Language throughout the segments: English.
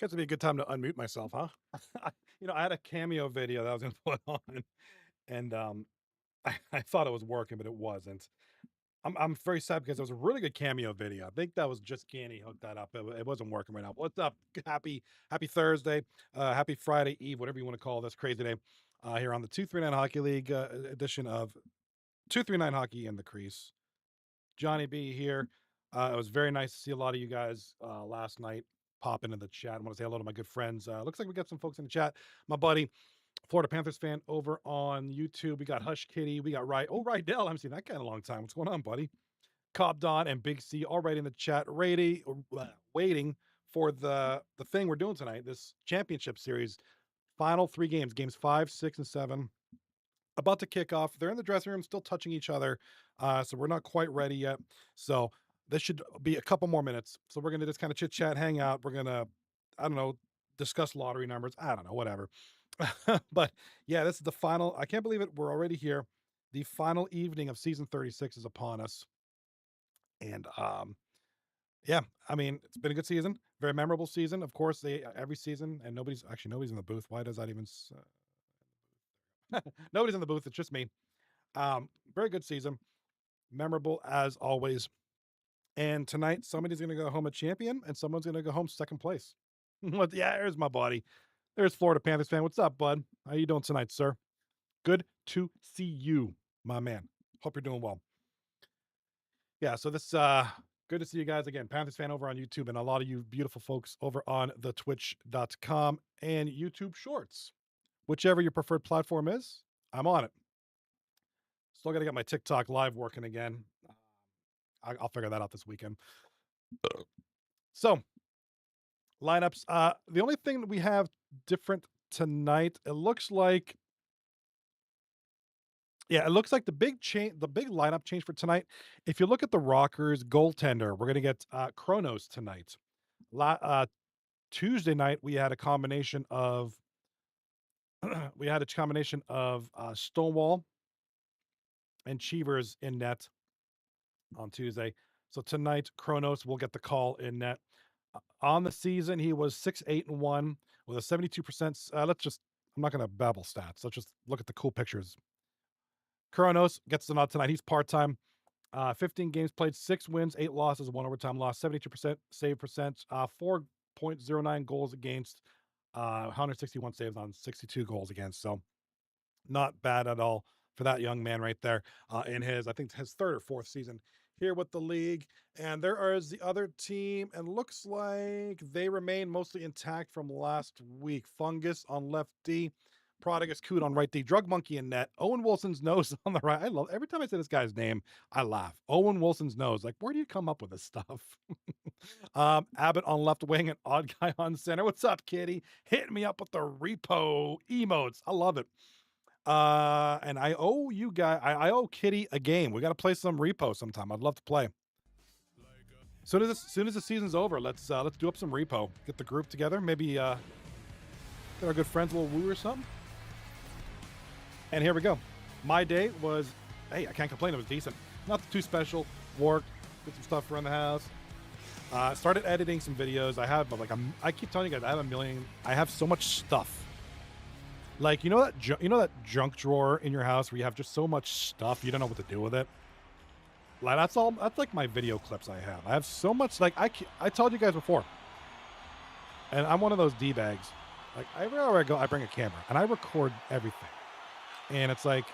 Guess it'd be a good time to unmute myself, huh? I had a cameo video that I was gonna put on, and I thought it was working, but it wasn't. I'm very sad because it was a really good cameo video. I think that was just Canny hooked that up. It wasn't working right now. What's up? Happy Thursday, happy Friday Eve, whatever you want to call this crazy day. Here on the 239 Hockey League edition of 239 Hockey in the Crease. Johnny B here. It was very nice to see a lot of you guys last night pop into the chat. I want to say hello to my good friends. Looks like we got some folks in the chat. My buddy, Florida Panthers fan over on YouTube. We got Hush Kitty. We got Rydell. I haven't seen that guy in a long time. What's going on, buddy? Cobb Don and Big C already in the chat, waiting for the thing we're doing tonight. This championship series, final three games 5, 6, and 7 about to kick off. They're in the dressing room, still touching each other. So we're not quite ready yet. So this should be a couple more minutes. So we're gonna just kind of chit chat, hang out. We're gonna, I don't know, discuss lottery numbers. I don't know, whatever. But yeah, this is the final. I can't believe it. We're already here. The final evening of season 36 is upon us. And yeah, I mean, it's been a good season, very memorable season. Of course, they every season, and nobody's in the booth. Why does that even nobody's in the booth, it's just me. Very good season, memorable as always. And tonight, somebody's going to go home a champion, and someone's going to go home second place. Yeah, there's my buddy. There's Florida Panthers fan. What's up, bud? How you doing tonight, sir? Good to see you, my man. Hope you're doing well. Yeah, so this good to see you guys again. Panthers fan over on YouTube, and a lot of you beautiful folks over on the twitch.com and YouTube Shorts. Whichever your preferred platform is, I'm on it. Still got to get my TikTok live working again. I'll figure that out this weekend. So, lineups. The only thing that we have different tonight, it looks like the big lineup change for tonight. If you look at the Rockers goaltender, we're gonna get Kronos tonight. Tuesday night we had a combination of Stonewall and Cheevers in net on Tuesday. So tonight, Kronos will get the call in net. On the season, he was 6, 8, and 1 with a 72%. I'm not going to babble stats. Let's just look at the cool pictures. Kronos gets the nod tonight. He's part-time. 15 games played, 6 wins, 8 losses, 1 overtime loss, 72% save percent, 4.09 goals against, 161 saves on 62 goals against. So not bad at all for that young man right there in I think his third or fourth season here with the league. And there is the other team, and looks like they remain mostly intact from last week. Fungus on left D, Prodigus Coot on right D, Drug Monkey in net, Owen Wilson's nose on the right. I love every time I say this guy's name, I laugh. Owen Wilson's nose. Like, where do you come up with this stuff? Abbott on left wing and Odd Guy on center. What's up, kitty? Hitting me up with the repo emotes. I love it. And I owe you guys, I owe Kitty a game. We got to play some repo sometime. I'd love to play. Soon as the season's over, let's do up some repo. Get the group together. Maybe get our good friends a little woo or something. And here we go. My day was, hey, I can't complain. It was decent. Not too special. Worked, did some stuff around the house. Started editing some videos. I keep telling you guys, I have so much stuff. Like, you know that junk drawer in your house where you have just so much stuff you don't know what to do with it. Like, that's like my video clips I have. I have so much. Like, I told you guys before, and I'm one of those d bags. Like, everywhere I go, I bring a camera and I record everything. And it's like,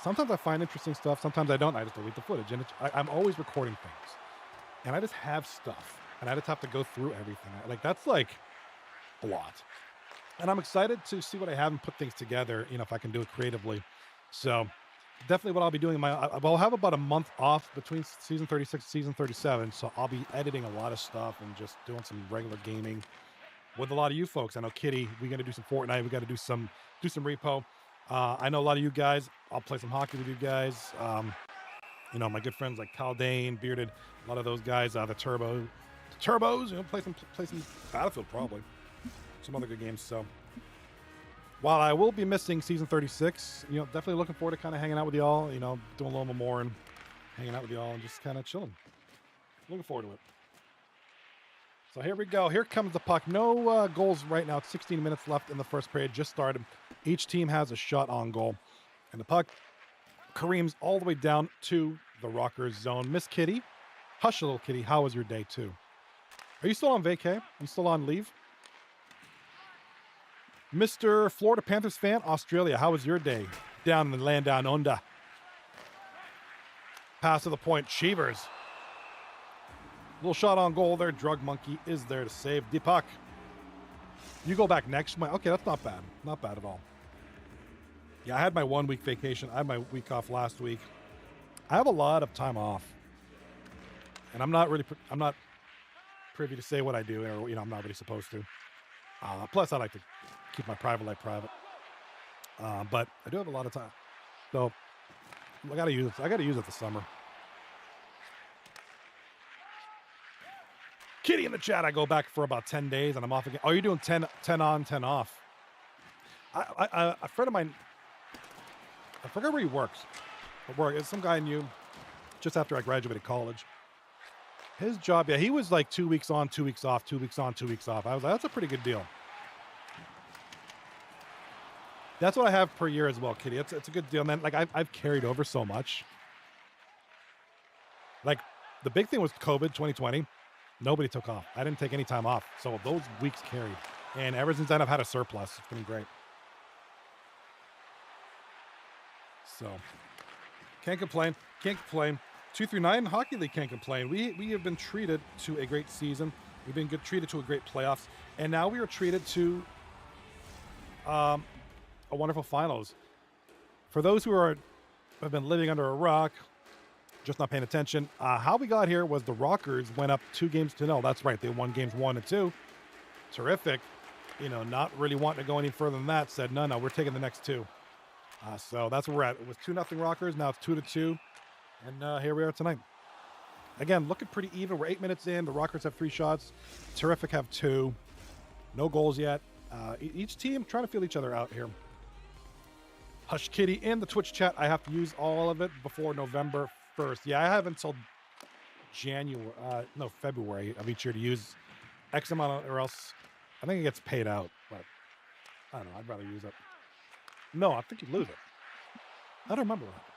sometimes I find interesting stuff, sometimes I don't. I just delete the footage, and I'm always recording things, and I just have stuff, and I just have to go through everything. Like, that's like a lot. And I'm excited to see what I have and put things together, if I can do it creatively. So definitely what I'll be doing. I'll have about a month off between season 36 and season 37. So I'll be editing a lot of stuff and just doing some regular gaming with a lot of you folks. I know Kitty, we're going to do some Fortnite. We got to do some repo. I know a lot of you guys. I'll play some hockey with you guys. My good friends like Caldane, Bearded, a lot of those guys, the Turbos, play some Battlefield probably. Some other good games. So while I will be missing season 36, definitely looking forward to kind of hanging out with y'all, doing a little more and hanging out with y'all and just kind of chilling. Looking forward to it. So here we go. Here comes the puck. No goals right now. 16 minutes left in the first period. Just started. Each team has a shot on goal. And the puck careens all the way down to the Rockers zone. Miss Kitty, hush a little kitty. How was your day too? Are you still on vacay? Are you still on leave? Mr. Florida Panthers fan, Australia, how was your day down in the land down under? Pass to the point, Cheevers. Little shot on goal there. Drug Monkey is there to save the puck. You go back next. Okay, that's not bad. Not bad at all. Yeah, I had my 1 week vacation. I had my week off last week. I have a lot of time off. And I'm not privy to say what I do, or, I'm not really supposed to. Plus, I like to keep my private life private. But I do have a lot of time. So I got to use it this summer. Kitty in the chat, I go back for about 10 days and I'm off again. Oh, you're doing 10 on, 10 off. A friend of mine, I forgot where he works. It's some guy I knew just after I graduated college. His job, yeah, he was like 2 weeks on, 2 weeks off, 2 weeks on, 2 weeks off. I was like, that's a pretty good deal. That's what I have per year as well, Kitty. It's a good deal. And then, like, I've carried over so much. Like, the big thing was COVID 2020. Nobody took off. I didn't take any time off. So those weeks carried. And ever since then, I've had a surplus. It's been great. So, can't complain. Can't complain. 2-9 Hockey League can't complain. We have been treated to a great season. We've been treated to a great playoffs. And now we are treated to a wonderful finals. For those who have been living under a rock, just not paying attention, how we got here was the Rockers went up 2-0. That's right. They won games 1 and 2. Terrific. Not really wanting to go any further than that, said, no, we're taking the next 2. So that's where we're at. It was 2-0 Rockers. Now it's 2-2. And here we are tonight. Again, looking pretty even. We're 8 minutes in. The Rockers have 3 shots. Tarrific have 2. No goals yet. Each team trying to feel each other out here. Hush Kitty in the Twitch chat. I have to use all of it before November 1st. Yeah, I have until February of each year to use X amount, or else I think it gets paid out. But I don't know. I'd rather use it. No, I think you lose it. I don't remember what happened.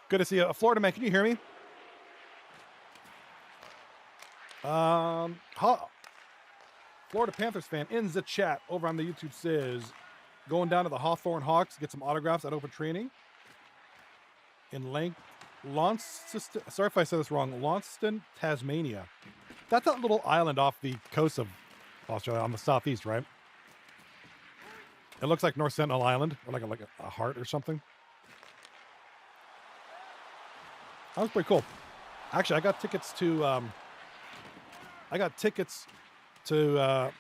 Good to see you. Florida man, can you hear me? Florida Panthers fan in the chat over on the YouTube says, going down to the Hawthorne Hawks, get some autographs at open training in Launceston. Sorry if I said this wrong. Launceston, Tasmania. That's that little island off the coast of Australia on the southeast, right? It looks like North Sentinel Island, or like a heart or something. That was pretty cool. Actually, I got tickets to, and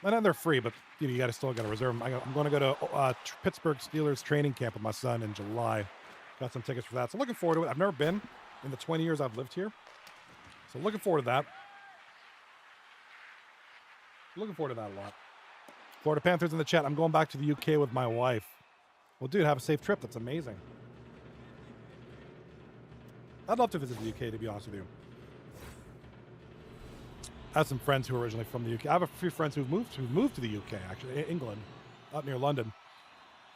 then they're free, but you still got to reserve them. I'm going to go to Pittsburgh Steelers training camp with my son in July. Got some tickets for that. So looking forward to it. I've never been in the 20 years I've lived here. So looking forward to that. Looking forward to that a lot. Florida Panthers in the chat. I'm going back to the UK with my wife. Well, dude, have a safe trip. That's amazing. I'd love to visit the UK, to be honest with you. I have some friends who are originally from the UK. I have a few friends who've moved to the UK, actually, England, up near London.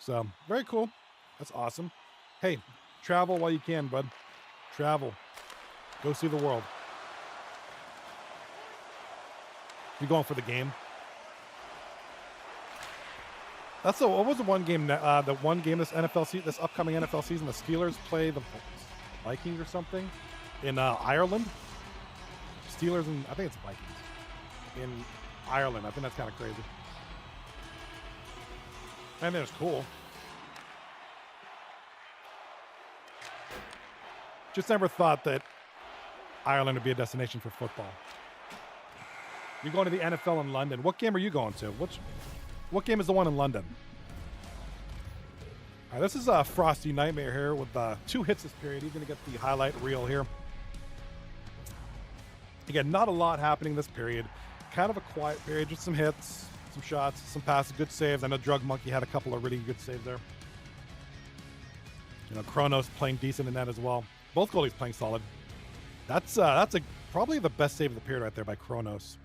So, very cool. That's awesome. Hey, travel while you can, bud. Travel. Go see the world. You going for the game? What was the one game? The one game this upcoming NFL season, the Steelers play the Vikings or something in Ireland. Steelers and I think it's Vikings in Ireland. I think that's kind of crazy. I think it's cool. Just never thought that Ireland would be a destination for football. You're going to the NFL in London. What game are you going to? What game is the one in London? All right, this is a Frosty Nightmare here with 2 hits this period. He's going to get the highlight reel here. Again, not a lot happening this period. Kind of a quiet period, just some hits. some shots, some passes, good saves. I know Drug Monkey had a couple of really good saves there. You know, Kronos playing decent in that as well. Both goalies playing solid. That's probably the best save of the period right there by Kronos.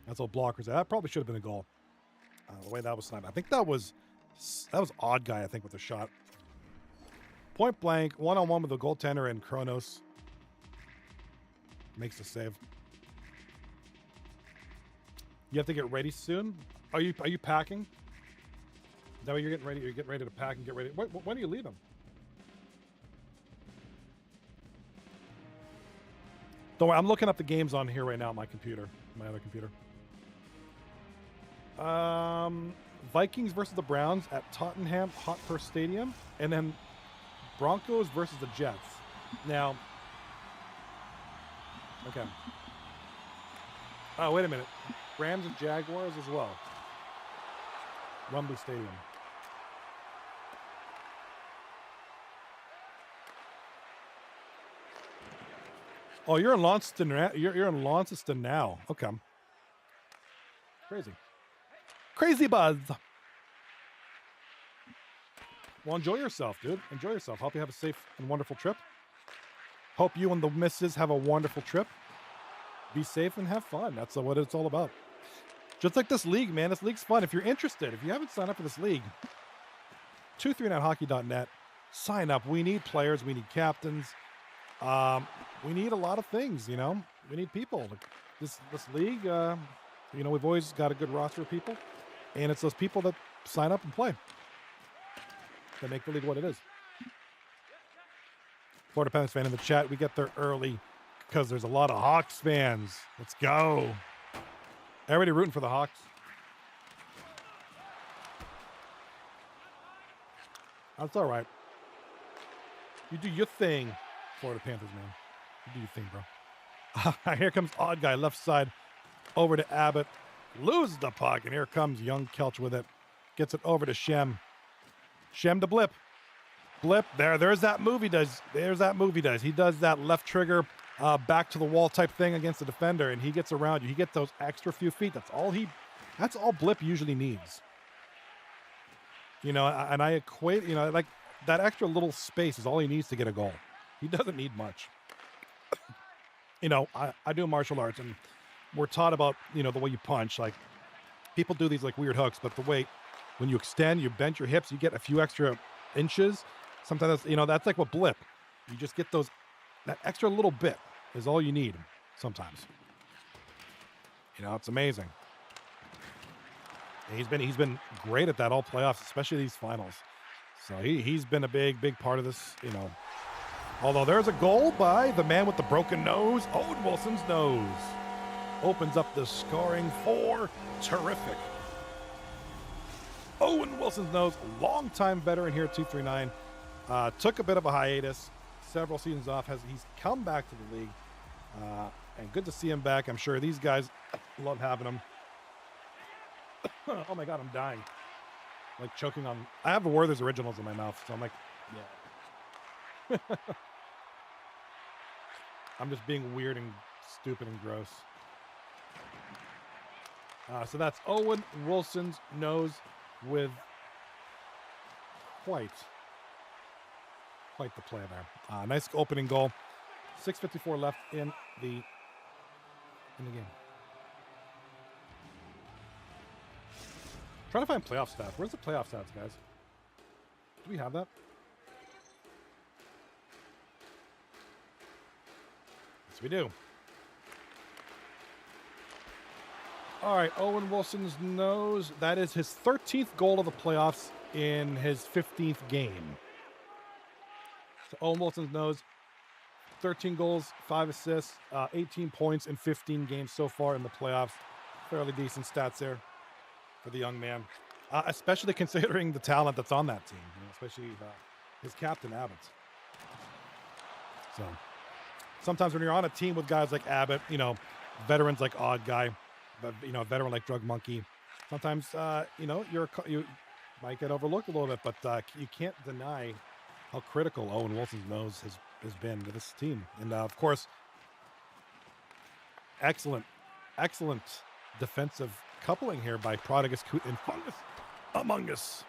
That's all blockers. That probably should have been a goal. The way that was sniped. I think that was Odd Guy, I think, with the shot. Point blank, one-on-one with the goaltender, and Kronos makes the save. You have to get ready soon. Are you packing? Is that why you're getting ready? You're getting ready to pack and get ready. When are you leaving? Don't worry, I'm looking up the games on here right now on my computer, my other computer. Vikings versus the Browns at Tottenham Hotspur Stadium, and then Broncos versus the Jets. Now, okay. Oh, wait a minute. Rams and Jaguars as well. Wembley Stadium. Oh, you're in Launceston. You're in Launceston now. Okay. Crazy. Crazy buzz. Well, enjoy yourself, dude. Enjoy yourself. Hope you have a safe and wonderful trip. Hope you and the missus have a wonderful trip. Be safe and have fun. That's what it's all about. Just like this league, man. This league's fun. If you're interested, if you haven't signed up for this league, 239hockey.net. Sign up. We need players. We need captains. We need a lot of things, you know. We need people. This league, you know, we've always got a good roster of people, and it's those people that sign up and play that make the league what it is. Florida Panthers fan in the chat. We get there early because there's a lot of Hawks fans. Let's go. Everybody rooting for the Hawks. That's all right. You do your thing, Florida Panthers, man. You do your thing, bro. Here comes Odd Guy, left side, over to Abbott. Loses the puck, and here comes Young Kelch with it. Gets it over to Shem. Shem to Blip. Blip, there's that move he does. There's that move he does. He does that left trigger, back to the wall type thing against the defender, and he gets around you. He gets those extra few feet. That's all Blip usually needs. You know, and I equate, you know, like that extra little space is all he needs to get a goal. He doesn't need much. You know, I do martial arts, and we're taught about, you know, the way you punch. Like, people do these like weird hooks, but the way when you extend, you bend your hips, you get a few extra inches. Sometimes, you know, that's like what Blip. You just get that extra little bit is all you need sometimes. You know, it's amazing. And he's been great at that all playoffs, especially these finals. So he's been a big part of this, you know. Although there's a goal by the man with the broken nose. Owen Wilson's nose opens up the scoring for Tarrific. Owen Wilson's nose, longtime veteran here at 239. Took a bit of a hiatus, several seasons off. He's come back to the league, and good to see him back. I'm sure these guys love having him. Oh my God, I'm dying. Like choking on. I have the Werther's Originals in my mouth, so I'm like, yeah. I'm just being weird and stupid and gross. So that's Owen Wilson's nose with quite the play there. Nice opening goal. 6:54 left in the game. Trying to find playoff stats. Where's the playoff stats, guys? Do we have that? Yes, we do. All right, Owen Wilson's nose. That is his 13th goal of the playoffs in his 15th game. So Owen Wilson's nose, 13 goals, 5 assists, 18 points in 15 games so far in the playoffs. Fairly decent stats there for the young man, especially considering the talent that's on that team, you know, especially his captain, Abbott. So sometimes when you're on a team with guys like Abbott, you know, veterans like Odd Guy, but, you know, a veteran like Drug Monkey, sometimes, you know, you might get overlooked a little bit, but you can't deny how critical Owen Wilson's nose has been to this team. And, of course, excellent defensive coupling here by Prodigus, Coot, and Fungus Among Us.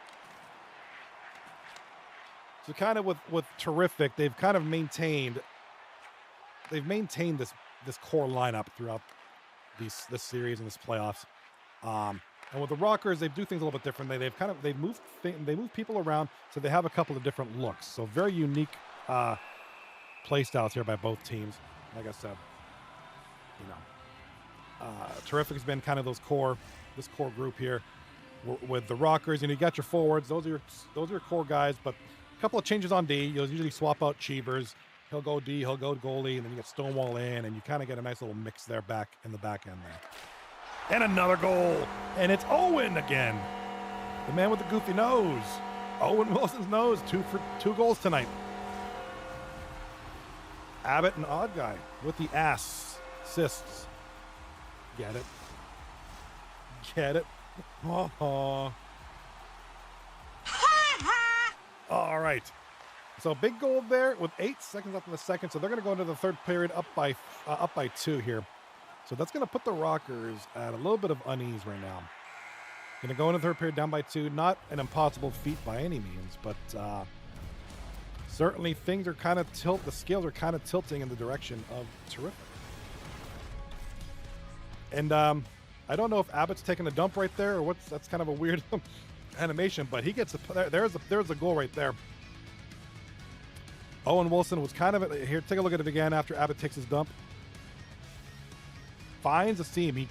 So kind of with Tarrific, they've kind of maintained this core lineup throughout this series and this playoffs. And with the Rockers, they do things a little bit differently. They move people around, so they have a couple of different looks. So very unique play styles here by both teams. Like I said, Tarrific has been kind of this core group here. With the Rockers, you got your forwards. Those are your core guys. But a couple of changes on D. You'll usually swap out Cheevers. He'll go D. He'll go goalie, and then you get Stonewall in, and you kind of get a nice little mix there back in the back end there. And another goal. And it's Owen again. The man with the goofy nose. Owen Wilson's nose. Two goals tonight. Abbott and Odd Guy with the assists. Get it? Get it? Oh. All right. So big goal there with 8 seconds left in the second. So they're going to go into the third period up by 2 here. So that's going to put the Rockers at a little bit of unease right now. Going to go into the third period down by 2. Not an impossible feat by any means, but certainly things are kind of the scales are kind of tilting in the direction of Tarrific. And I don't know if Abbott's taking a dump right there or that's kind of a weird animation, but he gets there's a goal right there. Owen Wilson was kind of here. Take a look at it again after Abbott takes his dump. Finds a seam.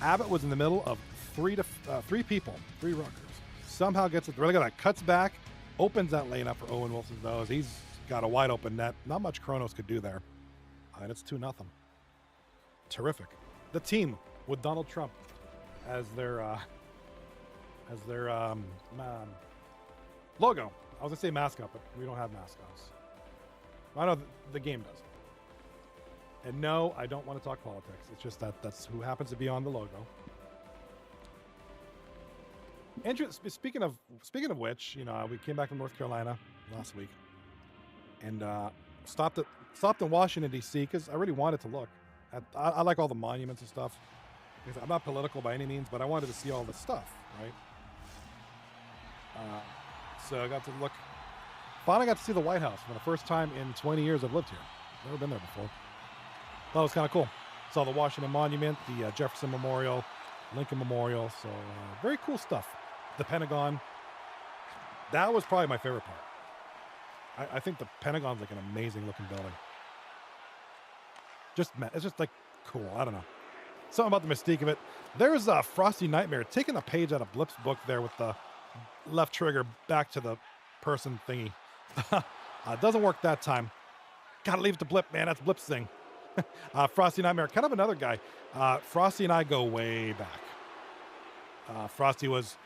Abbott was in the middle of three Rockers. Somehow gets it. Really got that. Cuts back, opens that lane up for Owen Wilson's nose. He's got a wide open net. Not much Kronos could do there. And it's 2-0. Tarrific. The team with Donald Trump as their logo. I was gonna say mascot, but we don't have mascots. I know the game does. And no, I don't want to talk politics. It's just that's who happens to be on the logo. Andrew, speaking of which, we came back from North Carolina last week, and stopped in Washington D.C. because I really wanted to look at. I like all the monuments and stuff. Because I'm not political by any means, but I wanted to see all the stuff, right? So I got to look. Finally got to see the White House for the first time in 20 years I've lived here. Never been there before. Thought it was kind of cool. Saw the Washington Monument, the Jefferson Memorial, Lincoln Memorial. So very cool stuff. The Pentagon. That was probably my favorite part. I think the Pentagon's like an amazing looking building. It's just like cool. I don't know. Something about the mystique of it. There's a Frosty Nightmare taking a page out of Blip's book there with the left trigger back to the person thingy. Doesn't work that time. Gotta leave it to Blip, man. That's Blip's thing. Frosty Nightmare, kind of another guy. Frosty and I go way back. Frosty was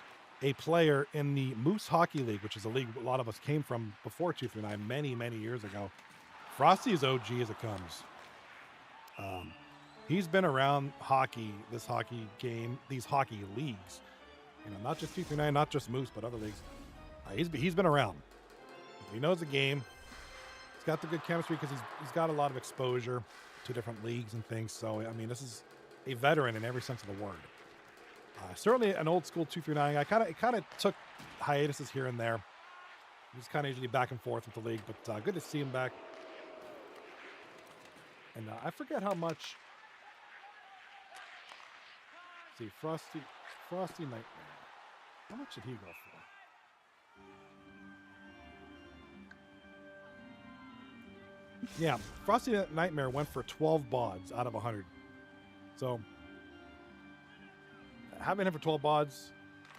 a player in the Moose Hockey League, which is a league a lot of us came from before 239 many, many years ago. Frosty is OG as it comes. He's been around hockey, this hockey game, these hockey leagues. Not just 239, not just Moose, but other leagues. He's been around. He knows the game. He's got the good chemistry because he's got a lot of exposure to different leagues and things. So, this is a veteran in every sense of the word. Certainly an old school 239. I kind of took hiatuses here and there. He's kind of usually back and forth with the league, but good to see him back. And I forget how much. See, Frosty Nightmare. How much did he go for? Yeah, Frosty Nightmare went for 12 bods out of 100. So, having him for 12 bods,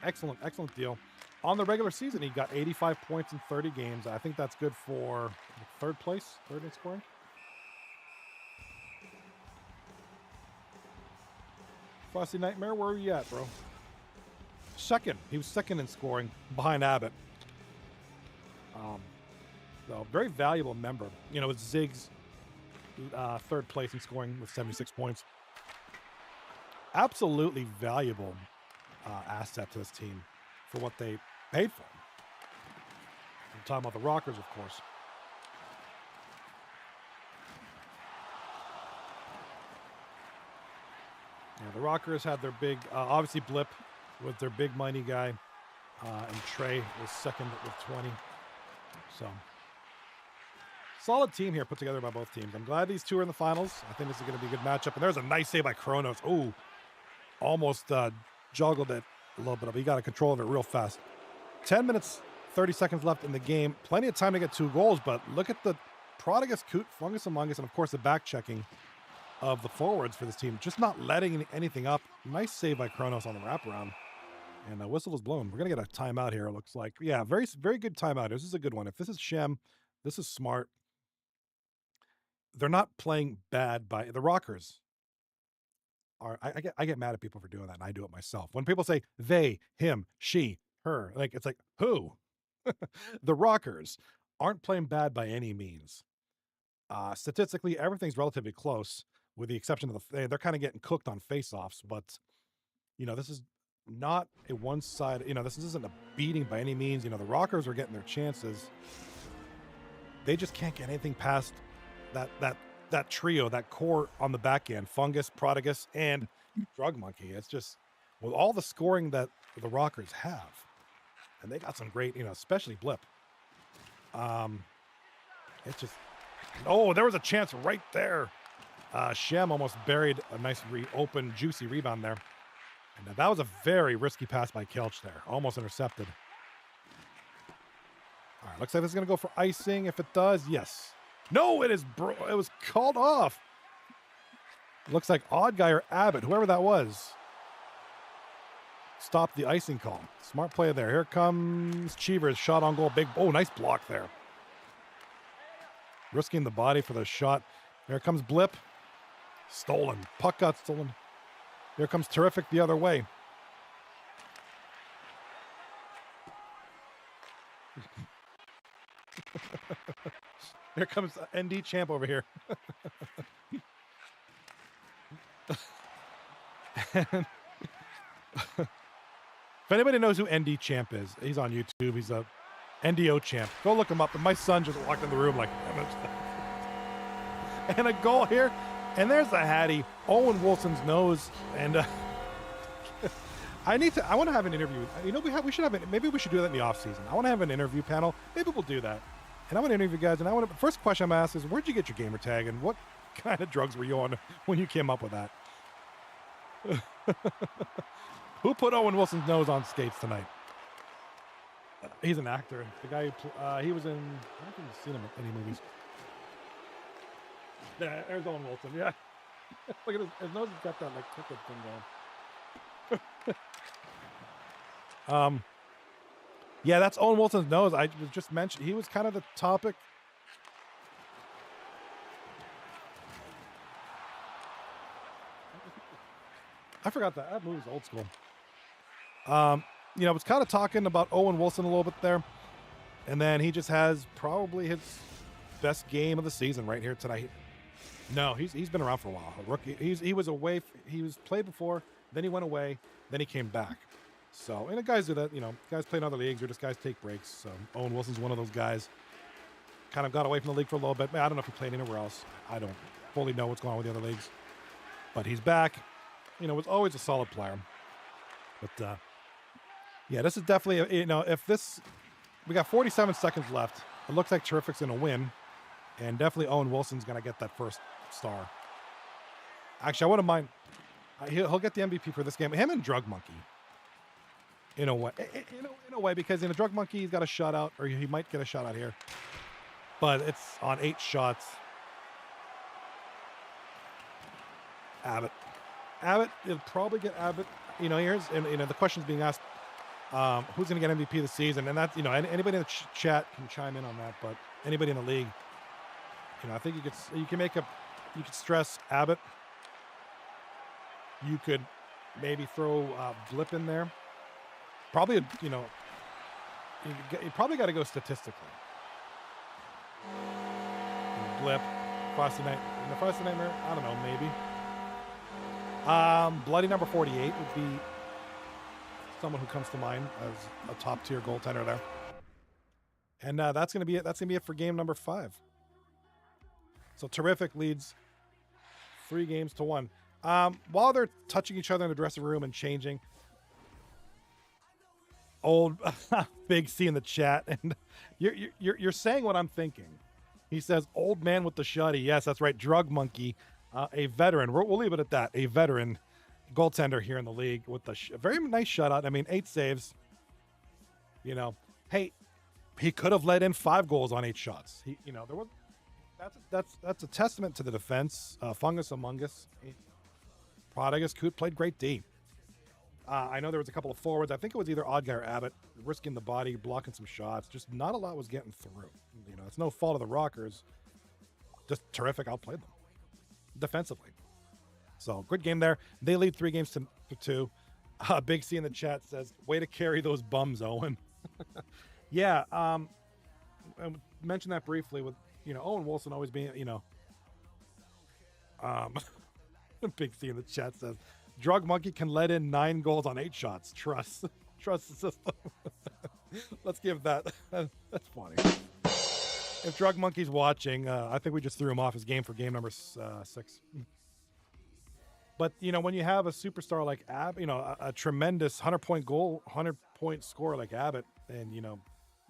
excellent deal. On the regular season, he got 85 points in 30 games. I think that's good for third in scoring. Frosty Nightmare, where are you at, bro? Second. He was second in scoring behind Abbott. So very valuable member. With Zig's third place in scoring with 76 points. Absolutely valuable asset to this team for what they paid for him. I'm talking about the Rockers, of course. The Rockers had their big, obviously Blip was their big money guy, and Trey was second with 20. So, solid team here put together by both teams. I'm glad these two are in the finals. I think this is going to be a good matchup. And there's a nice save by Kronos. Ooh, almost juggled it a little bit. But he got a control of it real fast. 10 minutes, 30 seconds left in the game. Plenty of time to get 2 goals, but look at the Prodigus, Coot, Fungus Among Us, and of course the back checking of the forwards for this team. Just not letting anything up. Nice save by Kronos on the wraparound. And the whistle was blown. We're going to get a timeout here, it looks like. Yeah, very, very good timeout. This is a good one. If this is Shem, this is smart. They're not playing bad by the Rockers. I get mad at people for doing that, and I do it myself. When people say they, him, she, her, like it's like, who? The Rockers aren't playing bad by any means. Statistically, everything's relatively close, with the exception of they're kind of getting cooked on face-offs, but this is not a one-side, this isn't a beating by any means. The Rockers are getting their chances. They just can't get anything past that trio, that core on the back end, Fungus, Prodigus, and Drug Monkey. It's just, with all the scoring that the Rockers have, and they got some great, especially Blip. It's just, there was a chance right there. Shem almost buried a nice open, juicy rebound there. And that was a very risky pass by Kelch there. Almost intercepted. All right, looks like this is going to go for icing. If it does, yes. No, it was called off. Looks like Odd Guy or Abbott, whoever that was, stopped the icing call. Smart play there. Here comes Cheever's shot on goal. Nice block there. Risking the body for the shot. Here comes Blip. Stolen. Puck got stolen. Here comes Tarrific the other way. Here comes ND Champ over here. If anybody knows who ND Champ is, he's on YouTube. He's a NDO champ. Go look him up. And my son just walked in the room like, and a goal here. And there's the Hattie. Owen Wilson's nose. And I want to have an interview. We should have maybe we should do that in the off season. I want to have an interview panel. Maybe we'll do that. And I want to interview guys. And the first question I'm going to ask is, where'd you get your gamer tag? And what kind of drugs were you on when you came up with that? Who put Owen Wilson's nose on skates tonight? He's an actor. The guy who he was in, I don't think you've seen him in any movies. Yeah, there's Owen Wilson. Yeah. Look at his nose has got that like crooked thing going. Yeah, that's Owen Wilson's nose. I was just mentioned. He was kind of the topic. I forgot that. That movie's old school. Was kind of talking about Owen Wilson a little bit there. And then he just has probably his best game of the season right here tonight. No, he's been around for a while. A rookie. He was away. He was played before. Then he went away. Then he came back. So, and the guys do that. Guys play in other leagues or just guys take breaks. So Owen Wilson's one of those guys. Kind of got away from the league for a little bit. I don't know if he played anywhere else. I don't fully know what's going on with the other leagues. But he's back. Was always a solid player. But yeah, this is definitely we got 47 seconds left. It looks like Tarrific's going to win. And definitely Owen Wilson's going to get that first star. Actually, I wouldn't mind. He'll get the MVP for this game. Him and Drug Monkey. In a way, because in a Drug Monkey, he's got a shutout, or he might get a shutout here. But it's on 8 shots. Abbott. It'll probably get Abbott. Here's the question's being asked. Who's going to get MVP this season? And that's anybody in the chat can chime in on that. But anybody in the league, I think you could stress Abbott. You could maybe throw Blip in there. Probably you probably got to go statistically. Blip, Frosty Nightmare. I don't know, maybe. Bloody number 48 would be someone who comes to mind as a top tier goaltender there. And that's gonna be it. That's gonna be it for game number 5. So Tarrific leads 3-1. While they're touching each other in the dressing room and changing, old Big C in the chat, and you're saying what I'm thinking. He says, "Old man with the shutty." Yes, that's right. Drug monkey, a veteran. We'll leave it at that. A veteran goaltender here in the league with a very nice shutout. I mean, 8 saves. You know, hey, he could have let in 5 goals on 8 shots. There was that's a testament to the defense. Fungus among us. Prodigus Coot played great D. I know there was a couple of forwards. I think it was either Oddguy or Abbott risking the body, blocking some shots. Just not a lot was getting through. It's no fault of the Rockers. Just terrific outplayed them defensively. So good game there. They lead 3 games to 2. Big C in the chat says, "Way to carry those bums, Owen." Yeah. I mentioned that briefly with Owen Wilson always being Big C in the chat says, "Drug monkey can let in 9 goals on 8 shots. Trust the system." Let's give that. That's funny. If Drug Monkey's watching, I think we just threw him off his game for game number 6. But when you have a superstar like a tremendous 100-point scorer like Abbott, and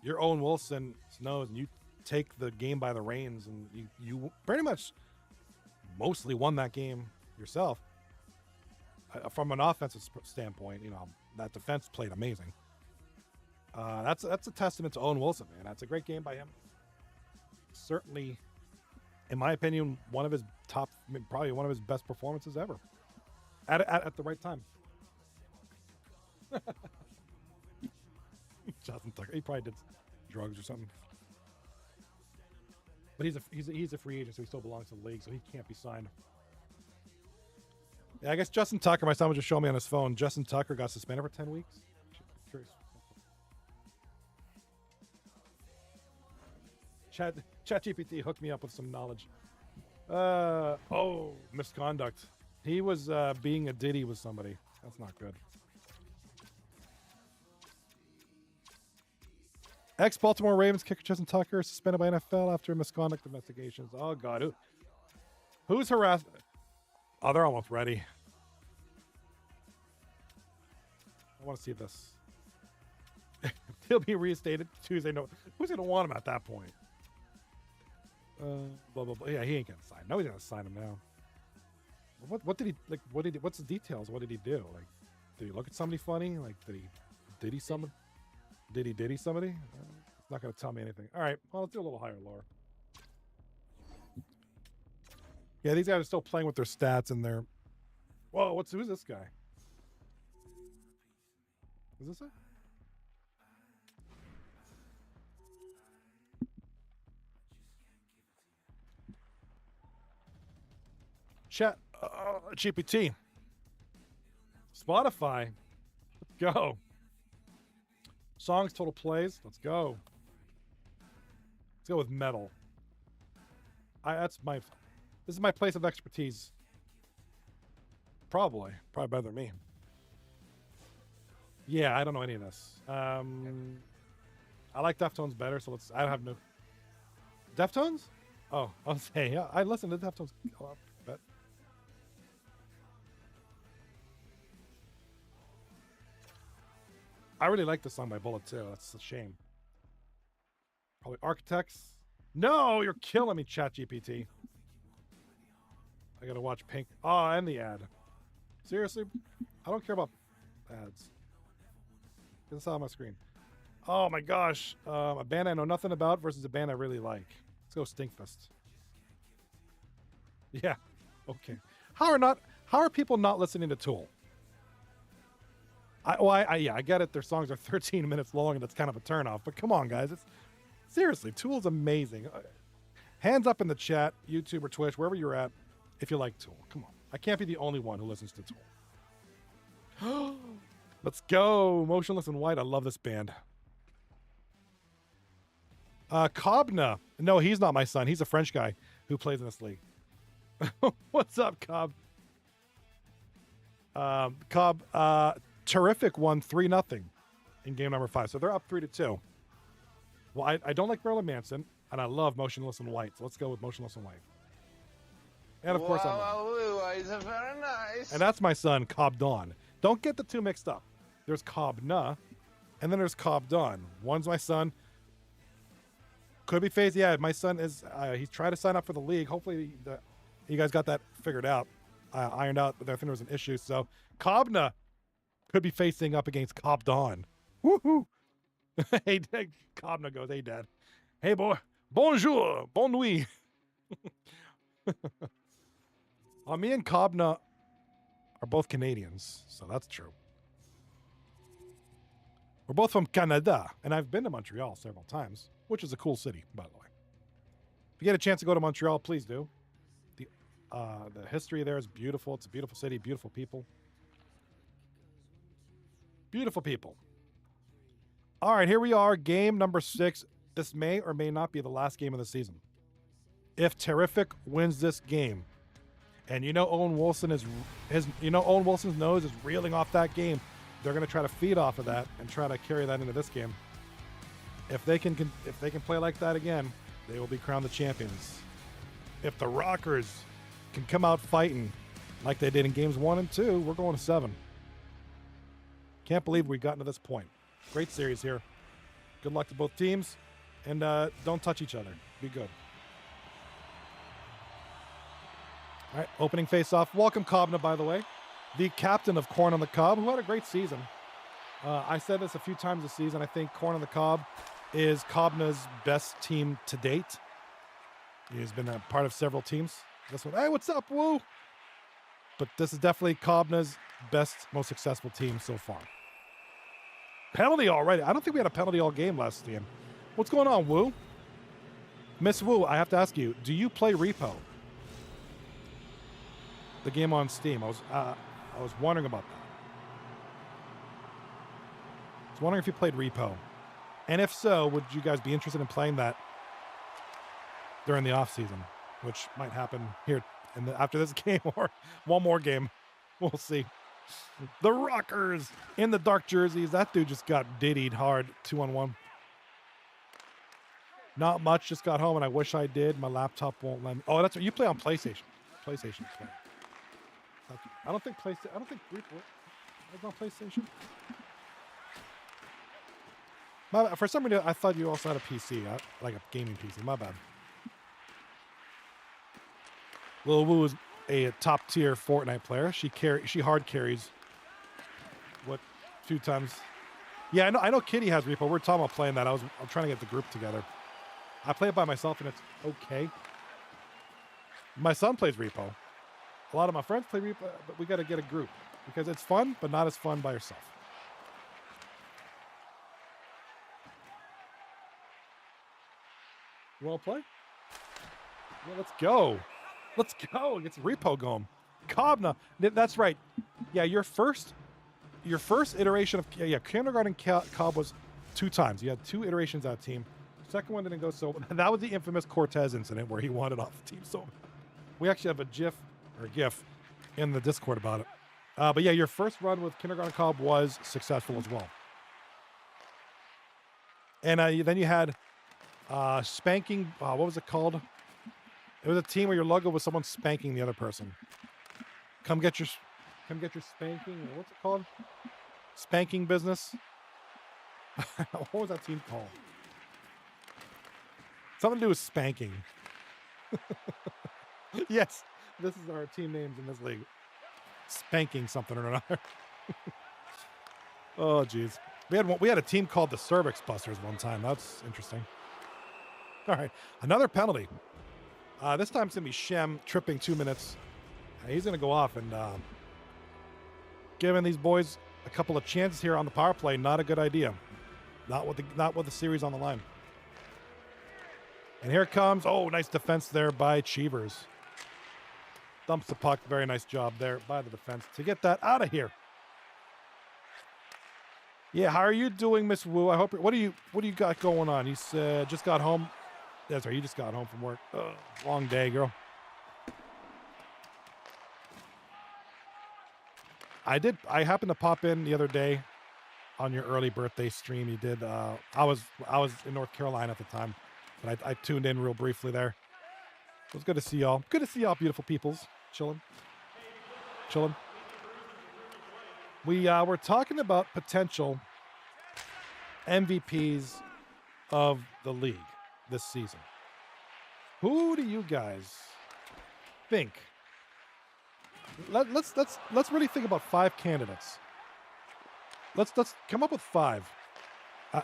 you're Owen Wilson knows, and you take the game by the reins, and you pretty much mostly won that game yourself. From an offensive standpoint, that defense played amazing. That's a testament to Owen Wilson, man. That's a great game by him. Certainly, in my opinion, probably one of his best performances ever. At the right time. Justin Tucker, he probably did drugs or something. But he's a free agent, so he still belongs to the league, so he can't be signed. Yeah, I guess Justin Tucker, my son was just showing me on his phone, Justin Tucker got suspended for 10 weeks. Curious. ChatGPT hooked me up with some knowledge. Misconduct. He was being a ditty with somebody. That's not good. Ex-Baltimore Ravens kicker Justin Tucker suspended by NFL after misconduct investigations. Oh, God. Who's harassed? Oh, they're almost ready. I want to see this. He'll be reinstated Tuesday. No, who's going to want him at that point? Blah, blah, blah. Yeah, he ain't going to sign. Nobody's going to sign him now. What did he, like, what's the details? What did he do? Like, did he look at somebody funny? Like, did he ditty somebody? It's not going to tell me anything. All right, well, let's do a little higher lower. Yeah, these guys are still playing with their stats and their... Whoa, who's this guy? Is this it? Chat, GPT. Spotify. Let's go. Songs, total plays. Let's go. Let's go with metal. This is my place of expertise. Probably better than me. Yeah, I don't know any of this. I like Deftones better, so I don't have no... Deftones? Oh, I'll say, yeah, I listen to Deftones a lot, but... I really like this song by Bullet, too. That's a shame. Probably Architects. No, you're killing me, ChatGPT. I gotta watch Pink. Oh, and the ad. Seriously? I don't care about ads. Get this out on my screen. Oh my gosh. A band I know nothing about versus a band I really like. Let's go Stinkfist. Yeah. Okay. How are people not listening to Tool? I get it. Their songs are 13 minutes long, and that's kind of a turnoff. But come on, guys. Seriously, Tool's amazing. Hands up in the chat, YouTube or Twitch, wherever you're at, if you like Tool. Come on. I can't be the only one who listens to Tool. Let's go. Motionless in White. I love this band. Cobna. No, he's not my son. He's a French guy who plays in this league. What's up, Cobb? Tarrific won 3-0 in game number 5. So they're up 3-2. Well, I don't like Marilyn Manson, and I love Motionless in White. So let's go with Motionless in White. And of course I'm wrong. Is very nice. And that's my son, Cobb Dawn. Don't get the two mixed up. There's Cobb Na, and then there's Cobb Dawn. One's my son. Could be phased. Yeah, my son is. He's trying to sign up for the league. Hopefully, you guys got that figured out, ironed out. But I think there was an issue. So Cobb Na could be facing up against Cobb Dawn. Woohoo! Hey, Cobb Na goes, "Hey, Dad. Hey, boy. Bonjour. Bonne nuit." Me and Cobb Na are both Canadians, so that's true. We're both from Canada, and I've been to Montreal several times, which is a cool city, by the way. If you get a chance to go to Montreal, please do. The history there is beautiful. It's a beautiful city, beautiful people. Beautiful people. All right, here we are, game number 6. This may or may not be the last game of the season. If Tarrific wins this game, and Owen Wilson's nose is reeling off that game, they're going to try to feed off of that and try to carry that into this game. If they can play like that again, they will be crowned the champions. If the Rockers can come out fighting like they did in games 1 and 2, we're going to 7. Can't believe we've gotten to this point. Great series here. Good luck to both teams, and don't touch each other. Be good. All right, opening face-off. Welcome, Cobb Na, by the way. The captain of Corn on the Cob, who had a great season. I said this a few times this season. I think Corn on the Cob is Cobb Na's best team to date. He's been a part of several teams. This one, hey, what's up, woo? But this is definitely Cobb Na's best, most successful team so far. Penalty already. I don't think we had a penalty all game last game. What's going on, Woo? Miss Woo, I have to ask you, do you play Repo? The game on Steam. I was wondering about that. I was wondering if you played Repo. And if so, would you guys be interested in playing that during the off season, which might happen here after this game or one more game. We'll see. The Rockers in the dark jerseys. That dude just got diddied hard 2-on-1. Not much. Just got home and I wish I did. My laptop won't let me. Oh, that's right. You play on PlayStation. PlayStation. I don't think PlayStation. I don't think Repo is on PlayStation. For some reason, I thought you also had a PC, like a gaming PC. My bad. Lil Wu is a top tier Fortnite player. She hard carries. What, 2 times? Yeah, I know. Kitty has Repo. We're talking about playing that. I'm trying to get the group together. I play it by myself and it's okay. My son plays Repo. A lot of my friends play Repo, but we got to get a group because it's fun, but not as fun by yourself. You want to play? Yeah, let's go. Let's go. Get some Repo going. Cobb Na. That's right. Yeah, your first iteration of Kindergarten Cobb was 2 times. You had 2 iterations out of team. Second one didn't go so. That was the infamous Cortez incident where he wanted off the team. So we actually have a GIF in the Discord about it. But yeah, your first run with Kindergarten Cobb was successful as well. And then you had spanking. What was it called? It was a team where your logo was someone spanking the other person. Come get your spanking. What's it called? Spanking business. What was that team called? Something to do with spanking. Yes, this is our team names in this league. Spanking something or another. Oh, geez. We had a team called the Cervix Busters one time. That's interesting. All right, another penalty. This time it's going to be Shem tripping 2 minutes. He's going to go off and giving these boys a couple of chances here on the power play. Not a good idea. Not with the series on the line. And here it comes. Oh, nice defense there by Cheevers. Dumps the puck. Very nice job there by the defense to get that out of here. Yeah, how are you doing, Miss Wu? I hope. What do you got going on? You said just got home. That's right. You just got home from work. Long day, girl. I happened to pop in the other day on your early birthday stream. You did. I was in North Carolina at the time, but I tuned in real briefly there. It was good to see y'all. Good to see y'all, beautiful peoples. Chilling. Chilling. We're talking about potential MVPs of the league this season. Who do you guys think? Let's really think about 5 candidates. Let's come up with 5.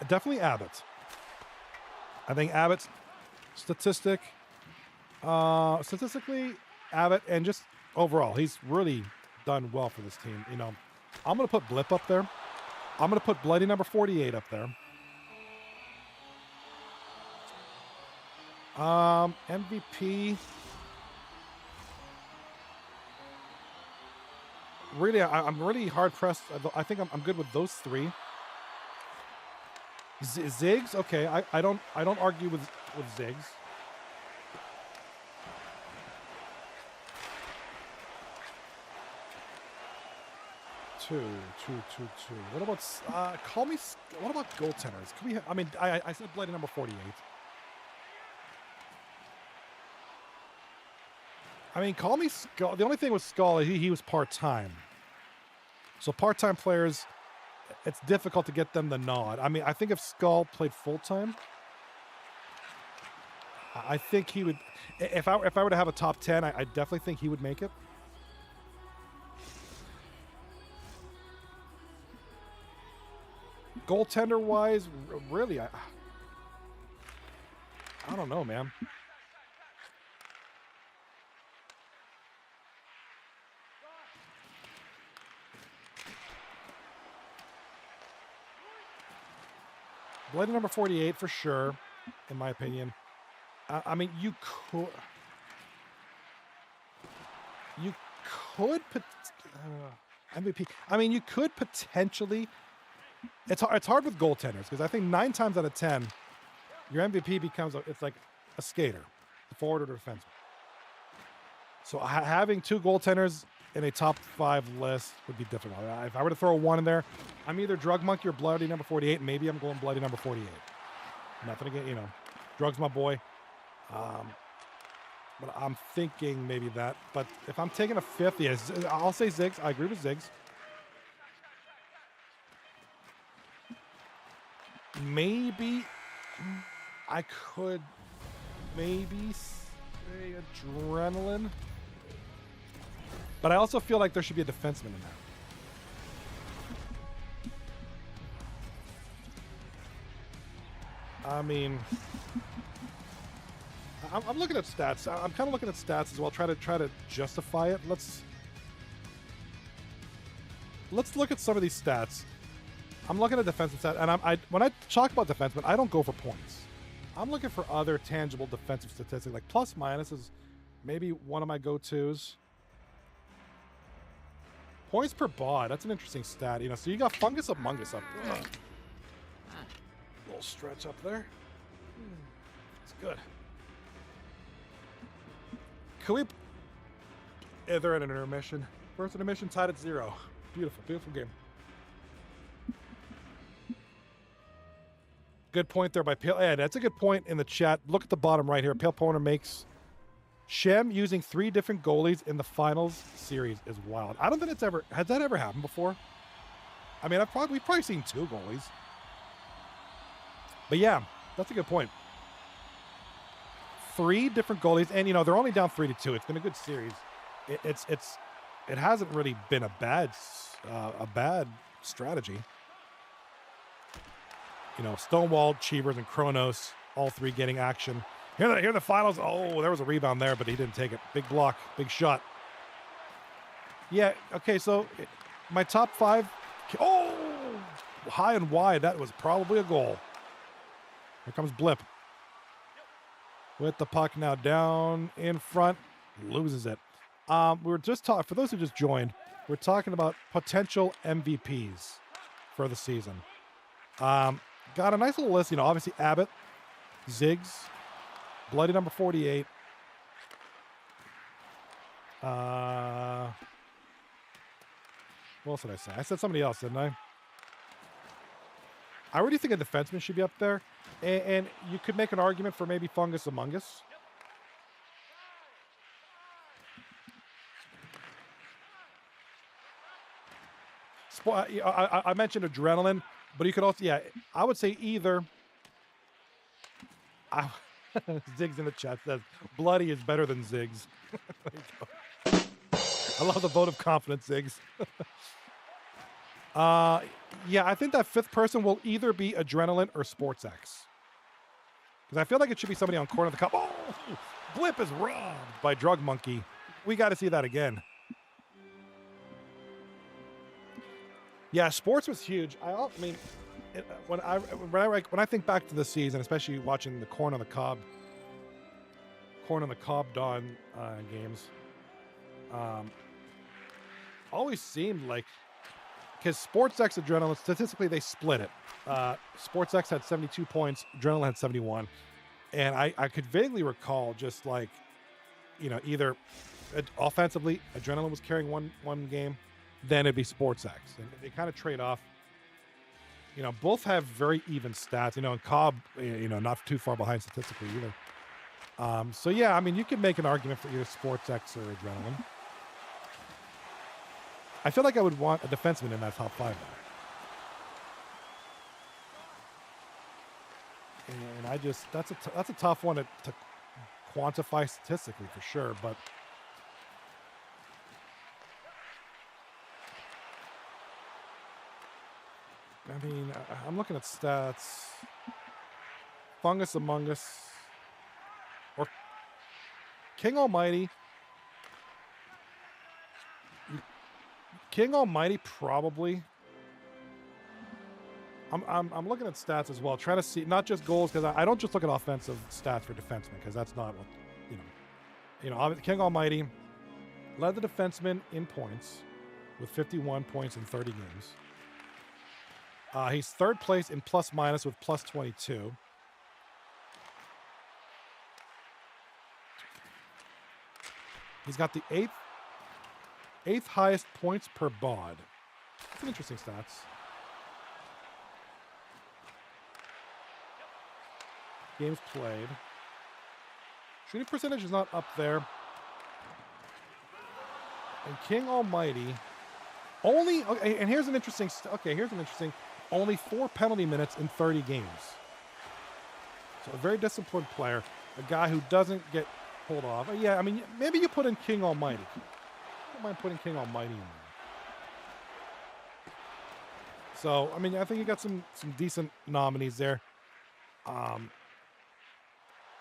Definitely Abbott. I think Abbott's statistically Abbott, and just overall, he's really done well for this team. You know, I'm gonna put Blip up there. I'm gonna put Bloody number 48 up there. MVP. Really, I'm really hard pressed. I think I'm good with those 3. Ziggs, okay. I don't argue with Ziggs. Two. What about what about goaltenders? Can we? I mean, I said Bloody number 48. I mean, call me Skull. The only thing with Skull, he was part-time. So part-time players, it's difficult to get them the nod. I mean, I think if Skull played full-time, I think he would. If I were to have a top 10, I definitely think he would make it. Goaltender-wise, really, I don't know, man. Bloody number 48 for sure, in my opinion. I mean, you could put MVP. I mean, you could potentially. It's hard with goaltenders because I think 9 times out of 10, your MVP becomes it's like a skater, a forward or a defenseman. So having 2 goaltenders in a top 5 list would be difficult. If I were to throw 1 in there, I'm either Drug Monkey or Bloody number 48. Maybe I'm going Bloody number 48. Nothing again, you know. Drug's my boy. But I'm thinking maybe that. But if I'm taking a 5th, yes, I'll say Ziggs. I agree with Ziggs. Maybe I could maybe say Adrenaline. But I also feel like there should be a defenseman in there. I mean, I'm looking at stats. I'm kind of looking at stats as well. Try to justify it. Let's look at some of these stats. I'm looking at defensive stats, and when I talk about defensemen, I don't go for points. I'm looking for other tangible defensive statistics, like plus minus is maybe one of my go-tos. Points per bod, that's an interesting stat. You know, so you got Fungus Among Us up there. Little stretch up there. It's good. Can we? Yeah, they're in an intermission. First intermission tied at 0. Beautiful, beautiful game. Good point there by Pale. Yeah, that's a good point in the chat. Look at the bottom right here. Pale Poner makes Shem using 3 different goalies in the finals series is wild. I don't think has that ever happened before. I mean, we've probably seen 2 goalies. But yeah, that's a good point. 3 different goalies, and you know they're only down 3-2. It's been a good series. It hasn't really been a bad strategy. You know, Stonewall, Cheevers, and Kronos, all 3 getting action. Here are the finals. Oh, there was a rebound there, but he didn't take it. Big block, big shot. Yeah, okay, so my top 5. Oh, high and wide. That was probably a goal. Here comes Blip. With the puck now down in front. Loses it. We were just talking, for those who just joined, we're talking about potential MVPs for the season. Got a nice little list, you know, obviously Abbott, Ziggs, Bloody number 48. What else did I say? I said somebody else, didn't I? I already think a defenseman should be up there. And you could make an argument for maybe Fungus Among Us. I mentioned adrenaline, but you could also, yeah, I would say either. I, Ziggs in the chat says bloody is better than Ziggs. There you go. I love the vote of confidence, Ziggs. Yeah, I think that fifth person will either be adrenaline or sports X. Because I feel like it should be somebody on corner of the cup. Oh, Blip is robbed by Drug Monkey. We got to see that again. Yeah, sports was huge. I mean, when I think back to the season, especially watching the Corn on the Cob Dawn games, always seemed like, because Sports X Adrenaline, statistically they split it. Sports X had 72 points, Adrenaline had 71, and I could vaguely recall just like, you know, either offensively Adrenaline was carrying one game, then it'd be Sports X, and they kind of trade off. You know, both have very even stats. You know, and Cobb, you know, not too far behind statistically either. So yeah, I mean, you could make an argument for either Sports X or Adrenaline. I feel like I would want a defenseman in that top five there. And I just, that's a tough one to quantify statistically for sure, but I mean, I'm looking at stats. Fungus Among Us or King Almighty. King Almighty probably. I'm looking at stats as well, trying to see not just goals, because I don't just look at offensive stats for defensemen, because that's not what you know. King Almighty led the defenseman in points with 51 points in 30 games. He's third place in plus minus with plus 22. He's got the eighth highest points per baud. That's an interesting stats. Games played. Shooting percentage is not up there. And King Almighty only, okay, and here's an interesting, only 4 penalty minutes in 30 games. So a very disciplined player, a guy who doesn't get pulled off. Yeah, I mean, maybe you put in King Almighty. I don't mind putting King Almighty in there. So, I mean, I think you got some decent nominees there.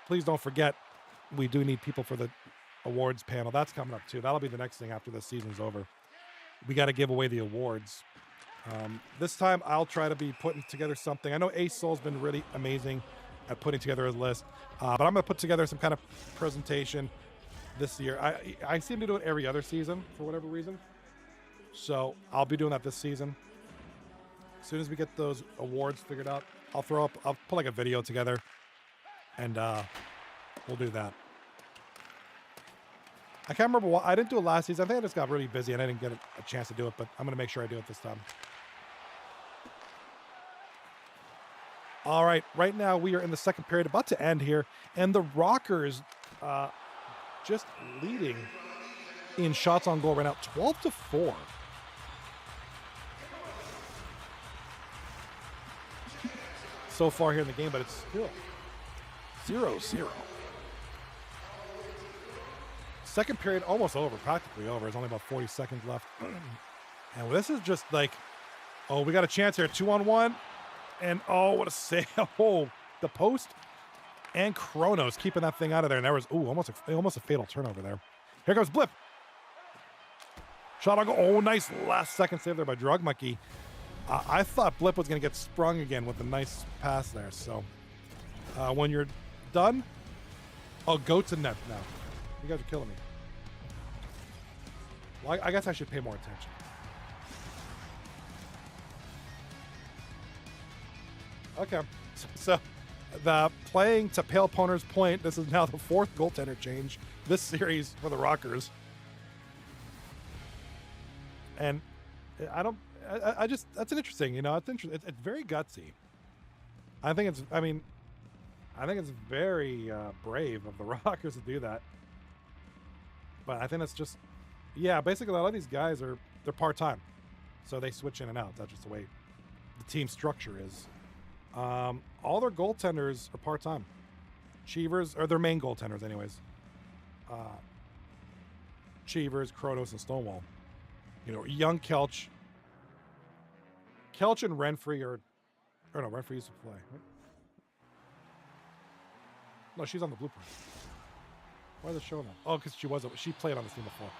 Please don't forget, we do need people for the awards panel. That's coming up too. That'll be the next thing after the season's over. We got to give away the awards. This time I'll try to be putting together something. I know Ace Soul's been really amazing at putting together his list, but I'm going to put together some kind of presentation this year. I seem to do it every other season for whatever reason. So I'll be doing that this season. As soon as we get those awards figured out, I'll put like a video together, and we'll do that. I can't remember why I didn't do it last season. I think I just got really busy and I didn't get a chance to do it, but I'm going to make sure I do it this time. All right, right now we are in the second period, about to end here, and the Rockers just leading in shots on goal right now, 12-4. So far here in the game, but it's still 0-0. Second period almost over, practically over. There's only about 40 seconds left. And this is just like, oh, we got a chance here, 2-on-1. And oh, what a save. Oh, the post and Kronos keeping that thing out of there. And there was, almost a fatal turnover there. Here goes Blip. Shot on goal. Oh, nice last second save there by Drug Monkey. I thought Blip was going to get sprung again with a nice pass there. So when you're done, go to net now. You guys are killing me. Well, I guess I should pay more attention. Okay, so the playing to Pale Poner's point, this is now the fourth goaltender change this series for the Rockers. And I just, that's an interesting, it's interesting. It's very gutsy. I think it's very brave of the Rockers to do that. But I think it's just, yeah, basically a lot of these guys they're part-time. So they switch in and out. That's just the way the team structure is. All their goaltenders are part-time. Cheevers, or their main goaltenders anyways. Cheevers, Kronos, and Stonewall. You know, young Kelch. Kelch and Renfrey are... Or no, Renfrey used to play. Right? No, she's on the blueprint. Why is it showing that? Oh, because she played on this team before.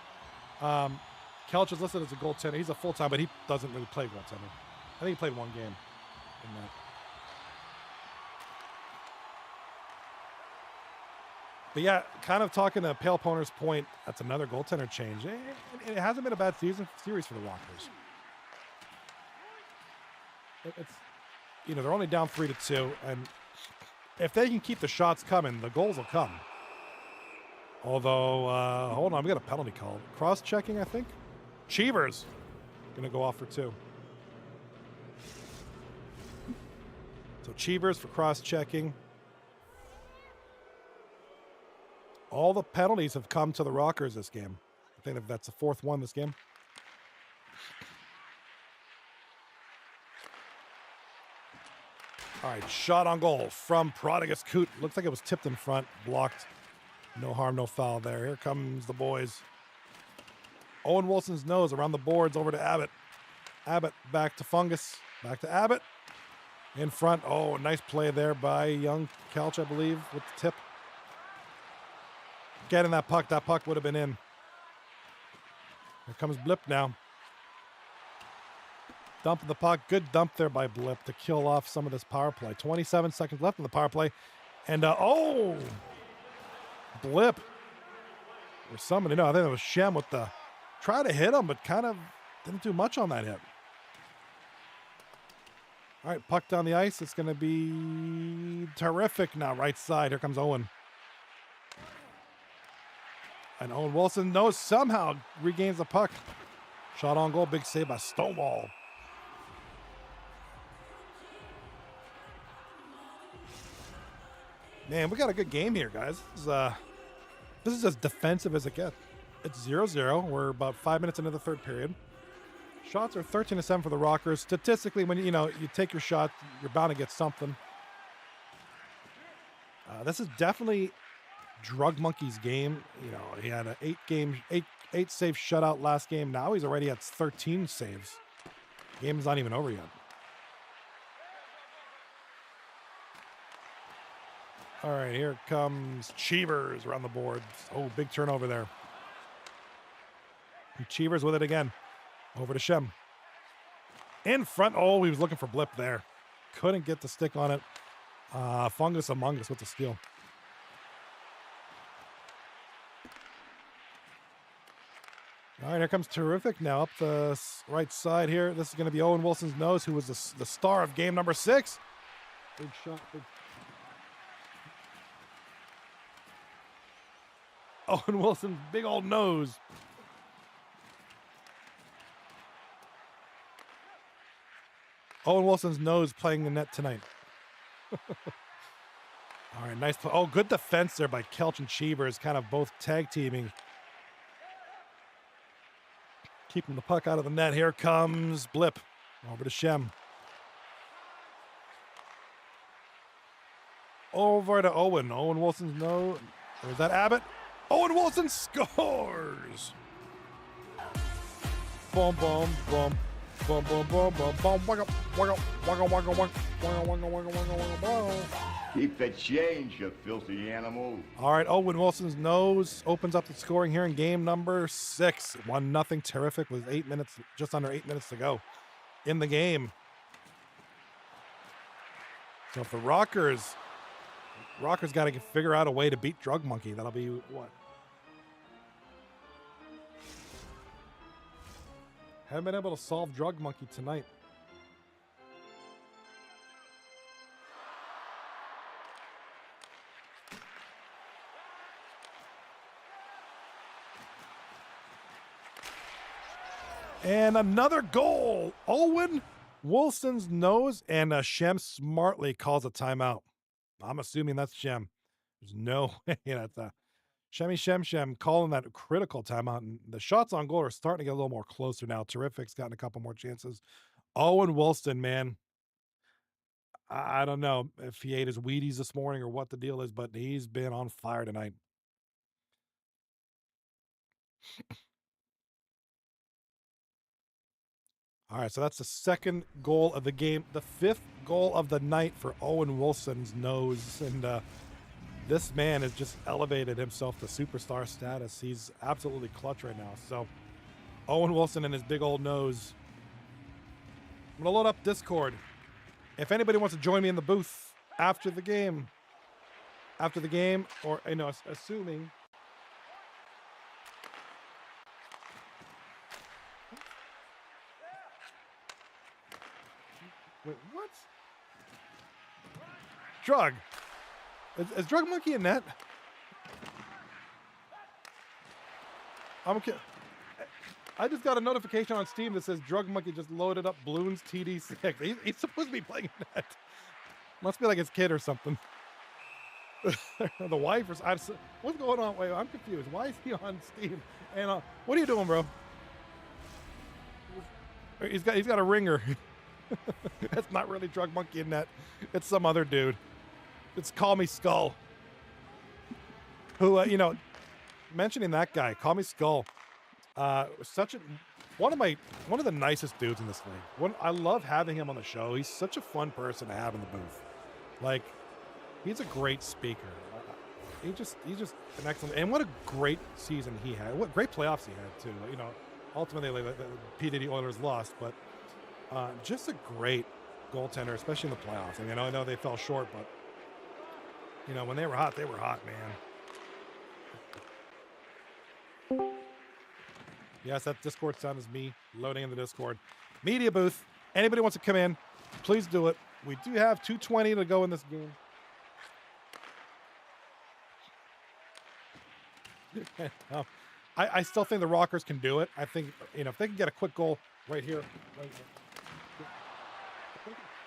Kelch is listed as a goaltender. He's a full-time, but he doesn't really play goaltender. I think he played one game in that. But yeah, kind of talking to Pale Poner's point, that's another goaltender change. It hasn't been a bad series for the Rockers. It's, you know, they're only down 3-2, and if they can keep the shots coming, the goals will come. Although, hold on, we got a penalty call. Cross-checking, I think. Cheevers gonna go off for 2. So Cheevers for cross-checking. All the penalties have come to the Rockers this game. I think that's the 4th one this game. All right, shot on goal from Prodigus Coot. Looks like it was tipped in front, blocked. No harm, no foul there. Here comes the boys. Owen Wilson's nose around the boards over to Abbott. Abbott back to Fungus. Back to Abbott. In front. Oh, nice play there by young Kelch, I believe, with the tip. Getting that puck. That puck would have been in. Here comes Blip now. Dump the puck. Good dump there by Blip to kill off some of this power play. 27 seconds left in the power play. And, oh! Blip. Or somebody. No, I think it was Shem with the... Try to hit him, but kind of didn't do much on that hit. All right, puck down the ice. It's going to be Tarrific now, right side. Here comes Owen. And Owen Wilson knows somehow regains the puck. Shot on goal. Big save by Stonewall. Man, we got a good game here, guys. This is as defensive as it gets. It's 0-0. We're about 5 minutes into the third period. Shots are 13-7 for the Rockers. Statistically, when you take your shot, you're bound to get something. This is definitely Drug Monkey's game. You know, he had an 8 save shutout last game. Now he's already at 13 saves. Game's not even over yet. All right, here comes Cheevers around the boards. Oh, big turnover there. And Cheevers with it again. Over to Shem. In front. Oh, he was looking for Blip there. Couldn't get the stick on it. Fungus Among Us with the steal. All right, here comes Tarrific now up the right side here. This is going to be Owen Wilson's nose, who was the star of game number 6. Big shot. Owen Wilson's big old nose. Owen Wilson's nose playing the net tonight. All right, nice play. Oh, good defense there by Kelch and Cheevers, kind of both tag teaming. Keeping the puck out of the net. Here comes Blip. Over to Shem. Over to Owen. Owen Wilson's nose. Or is that Abbott? Owen Wilson scores! Boom, boom, boom. Boom, boom, boom, boom, boom. Wagga, wagga, wagga, wagga, wagga, wagga, wagga, wagga, wagga, wagga. Keep the change, you filthy animal. All right, Owen Wilson's nose opens up the scoring here in game number 6. 1-0 Tarrific with 8 minutes, just under 8 minutes to go in the game. So for Rockers got to figure out a way to beat Drug Monkey. That'll be what? Haven't been able to solve Drug Monkey tonight. And another goal. Owen Wilson's nose, and Shem smartly calls a timeout. I'm assuming that's Shem. There's no way that's Shemmy Shem calling that critical timeout. And the shots on goal are starting to get a little more closer now. Terrific's gotten a couple more chances. Owen Wilson, man. I don't know if he ate his Wheaties this morning or what the deal is, but he's been on fire tonight. All right, so that's the second goal of the game. The fifth goal of the night for Owen Wilson's nose. And this man has just elevated himself to superstar status. He's absolutely clutch right now. So Owen Wilson and his big old nose. I'm going to load up Discord. If anybody wants to join me in the booth after the game, or, assuming. Wait, what? Drug. Is Drug Monkey in net? I just got a notification on Steam that says Drug Monkey just loaded up Bloons TD6. He's supposed to be playing in net. Must be like his kid or something. The wife or what's going on? Wait, I'm confused. Why is he on Steam? And what are you doing, bro? He's got a ringer. That's not really Drug Monkey in net. It's some other dude. It's Call Me Skull. Who mentioning that guy, Call Me Skull. One of the nicest dudes in this league. I love having him on the show. He's such a fun person to have in the booth. Like, he's a great speaker. He's just an excellent, and what a great season he had. What great playoffs he had too. Ultimately the P. Diddy Oilers lost, but just a great goaltender, especially in the playoffs. I mean, I know they fell short, but when they were hot, man. Yes, that Discord sound is me loading in the Discord. Media booth. Anybody wants to come in, please do it. We do have 2:20 to go in this game. I still think the Rockers can do it. I think, if they can get a quick goal right here.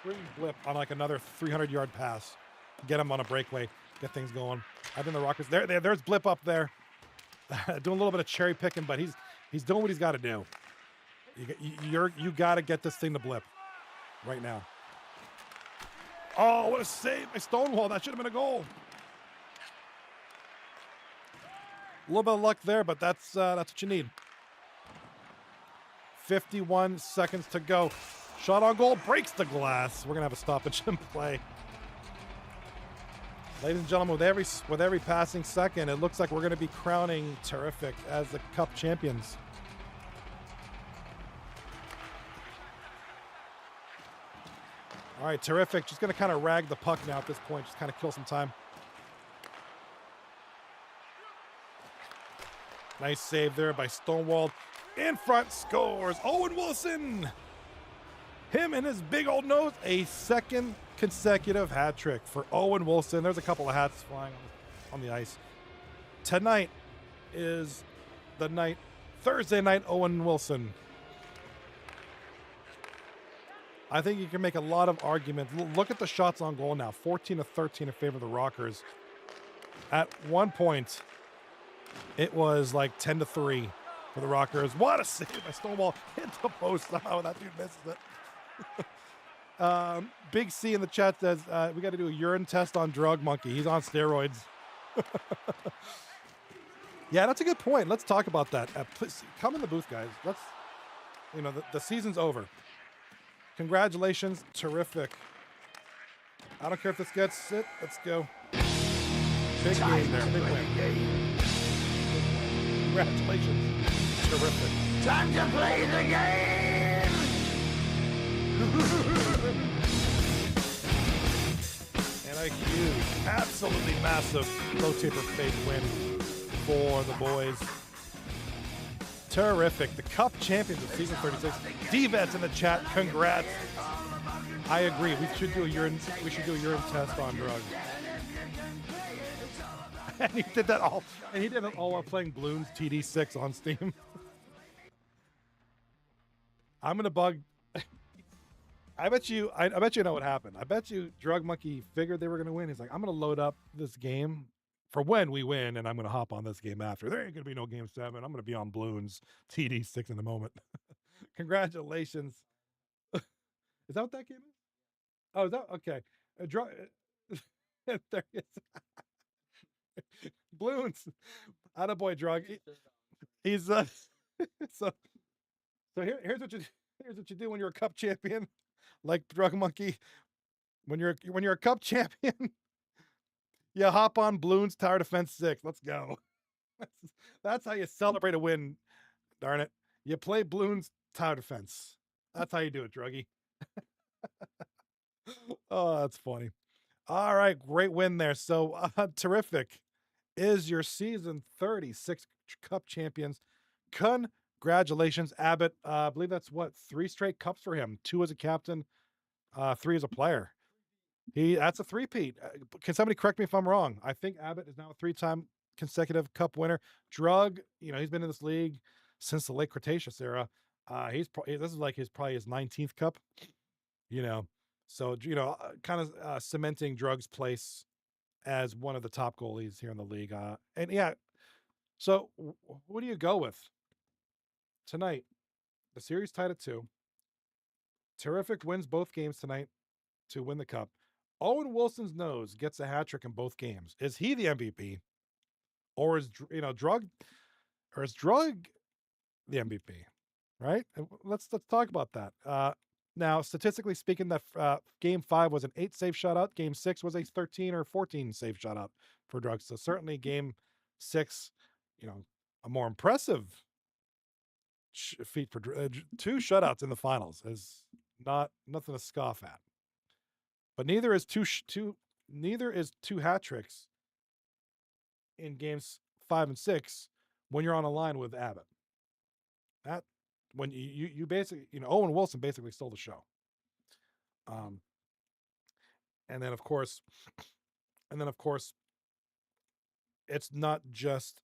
Bring Blip on like another 300-yard pass. Get him on a breakaway. Get things going. I think the Rockers, there's Blip up there. Doing a little bit of cherry picking, but he's doing what he's got to do. You got to get this thing to Blip right now. Oh, what a save by Stonewall. That should have been a goal. A little bit of luck there, but that's what you need. 51 seconds to go. Shot on goal, breaks the glass. We're going to have a stoppage in play. Ladies and gentlemen, with every passing second, it looks like we're going to be crowning Tarrific as the Cup champions. All right, Tarrific just going to kind of rag the puck now at this point, just kind of kill some time. Nice save there by Stonewall. In front, scores Owen Wilson. Him and his big old nose, a second consecutive hat trick for Owen Wilson. There's a couple of hats flying on the ice. Tonight is the night, Thursday night, Owen Wilson. I think you can make a lot of arguments. Look at the shots on goal now, 14-13 in favor of the Rockers. At one point, it was like 10-3 for the Rockers. What a save by Stonewall. Hit the post somehow. That dude misses it. Big C in the chat says, we got to do a urine test on Drug Monkey. He's on steroids. Yeah, that's a good point. Let's talk about that. Please come in the booth, guys. The season's over. Congratulations. Terrific. I don't care if this gets it. Let's go. Big game there. Big win. Congratulations. Terrific. Time to play the game! And a huge, absolutely massive low taper fade win for the boys. Terrific. The Cup champions of season 36. D-Vets in the chat. Congrats. I agree. We should do a urine test on Drug. And he did that all. And he did it all while playing Bloons TD6 on Steam. I'm gonna bug. I bet you know what happened. I bet you Drug Monkey figured they were gonna win. He's like, I'm gonna load up this game for when we win, and I'm going to hop on this game after. There ain't going to be no game 7. I'm going to be on Bloons TD6 in a moment. Congratulations. Is that what that game is? Oh, is that okay? There he is. Bloons. Attaboy, Drug. He's so here's what you do when you're a cup champion, like Drug Monkey. When you're a cup champion, you hop on Bloons Tower Defense 6. Let's go. That's how you celebrate a win. Darn it. You play Bloons Tower Defense. That's how you do it, Druggy. Oh, that's funny. All right, great win there. So Tarrific is your season 36 cup champions. Congratulations, Abbott. I believe that's what, 3 straight cups for him. 2 as a captain, 3 as a player. That's a three-peat. Can somebody correct me if I'm wrong? I think Abbott is now a 3-time consecutive cup winner. Drug, he's been in this league since the late Cretaceous era. This is like probably his 19th cup. So kind of cementing Drug's place as one of the top goalies here in the league. And yeah, so what do you go with tonight? The series tied at 2. Tarrific wins both games tonight to win the cup. Owen Wilson's nose gets a hat trick in both games. Is he the MVP, or is Drug the MVP? Right? Let's talk about that. Now, statistically speaking, that game 5 was an 8 save shutout. Game 6 was a 13 or 14 save shutout for Drug. So certainly game 6, a more impressive feat for 2 shutouts in the finals is nothing to scoff at. But neither is two hat tricks in games 5 and 6 when you're on a line with Abbott. That when you basically, Owen Wilson basically stole the show. And then of course, it's not just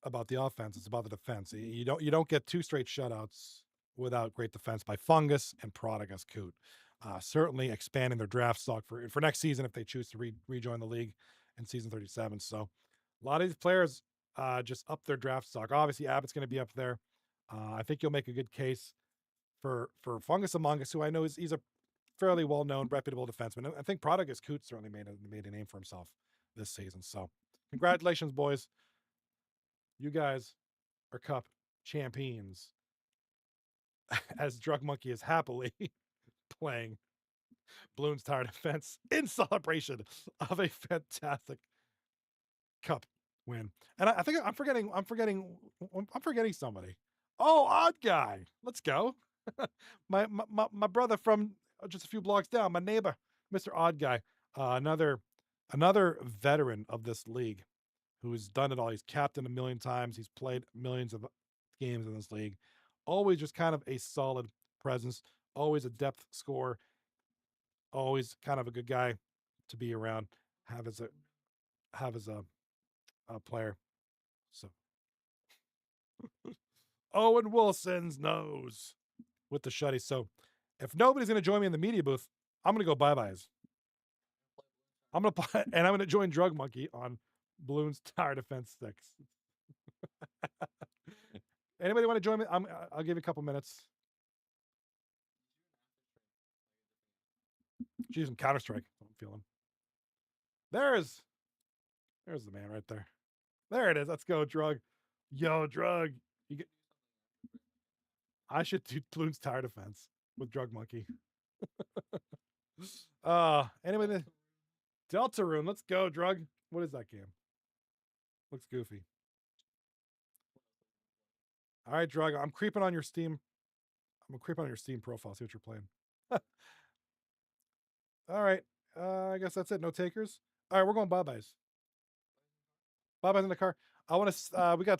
about the offense; it's about the defense. You don't get 2 straight shutouts without great defense by Fungus and Prodigus Coot. Certainly expanding their draft stock for next season if they choose to rejoin the league in season 37. So a lot of these players just up their draft stock. Obviously, Abbott's going to be up there. I think you'll make a good case for Fungus Among Us, who I know he's a fairly well-known, reputable defenseman. I think Prodigus Coot certainly made a name for himself this season. So congratulations, boys. You guys are cup champions. As Drug Monkey is happily playing Bloons Tower Defense in celebration of a fantastic cup win. And I think I'm forgetting somebody. Oh, Odd Guy. Let's go. my brother from just a few blocks down, my neighbor, Mr. Odd Guy, another veteran of this league who's done it all. He's captained a million times. He's played millions of games in this league. Always just kind of a solid presence, always a depth scorer, always kind of a good guy to be around, have as a player. So Owen Wilson's nose with the shutty. So if nobody's going to join me in the media booth, I'm going to go bye-byes. I'm going to join Drug Monkey on Bloons Tower Defense 6. Anybody want to join me? I'll give you a couple minutes. She's in Counter-Strike. I'm feeling. There's the man right there. There it is. Let's go, Drug. Yo, Drug. I should do Bloons Tower Defense with Drug Monkey. Anyway, Deltarune. Let's go, Drug. What is that game? Looks goofy. All right, Drug. I'm creeping on your Steam. I'm gonna creep on your Steam profile. See what you're playing. All right. I guess that's it. No takers. All right, we're going bye-byes. Bye-byes in the car. I want to.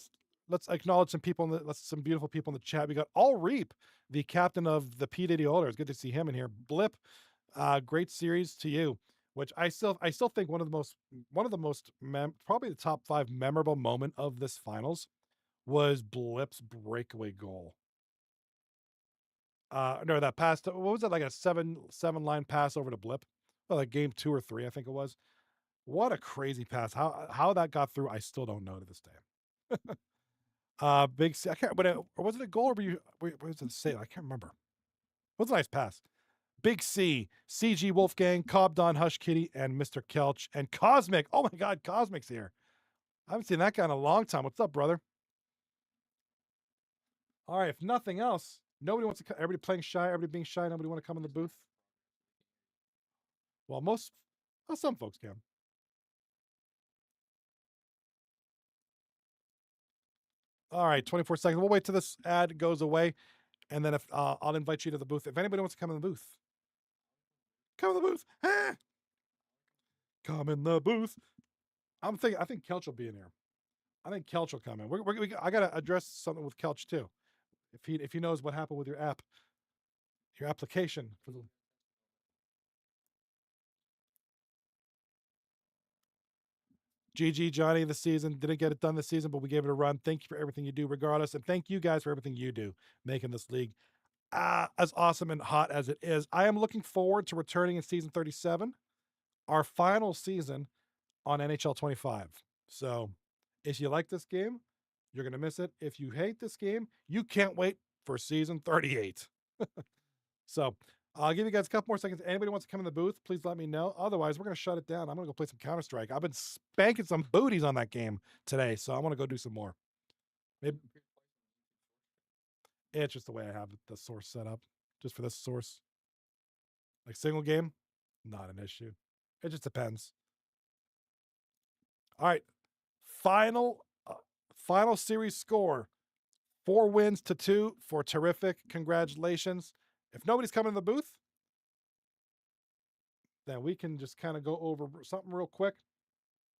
Let's acknowledge some people. Some beautiful people in the chat. We got All Reap, the captain of the P Diddy Oilers. Good to see him in here. Blip, great series to you. Which I still think one of the most probably the top 5 memorable moment of this finals was Blip's breakaway goal. No, that pass. What was it, like a seven line pass over to Blip? Well, like game 2 or 3, I think it was What a crazy pass. How that got through, I still don't know to this day. Big C. I can't. But was it a goal or was it a save? I can't remember. It was a nice pass. Big C, CG Wolfgang, Cobb Don, Hush Kitty, and Mr. Kelch, and Cosmic. Oh my God, Cosmic's here. I haven't seen that guy in a long time. What's up, brother? All right, if nothing else, nobody wants to come. Everybody playing shy, everybody being shy, nobody want to come in the booth. Well, some folks can. All right, 24 seconds. We'll wait till this ad goes away, and then if I'll invite you to the booth. If anybody wants to come in the booth, come in the booth. Ah! Come in the booth. I think Kelch will be in here. I think Kelch will come in. I gotta address something with Kelch too. If he knows what happened with your application for the. GG Johnny this season. Didn't get it done this season, but we gave it a run. Thank you for everything you do, regardless, and thank you guys for everything you do, making this league as awesome and hot as it is. I am looking forward to returning in season 37, our final season on NHL 25. So, if you like this game, you're gonna miss it. If you hate this game, you can't wait for season 38. So I'll give you guys a couple more seconds. Anybody wants to come in the booth, please let me know. Otherwise, we're going to shut it down. I'm going to go play some Counter-Strike. I've been spanking some booties on that game today, so I want to go do some more. Maybe it's just the way I have the source set up, just for this source. Like single game, not an issue. It just depends. All right, final series score: 4 wins to 2 for Tarrific. Congratulations. If nobody's coming in the booth, then we can just kind of go over something real quick.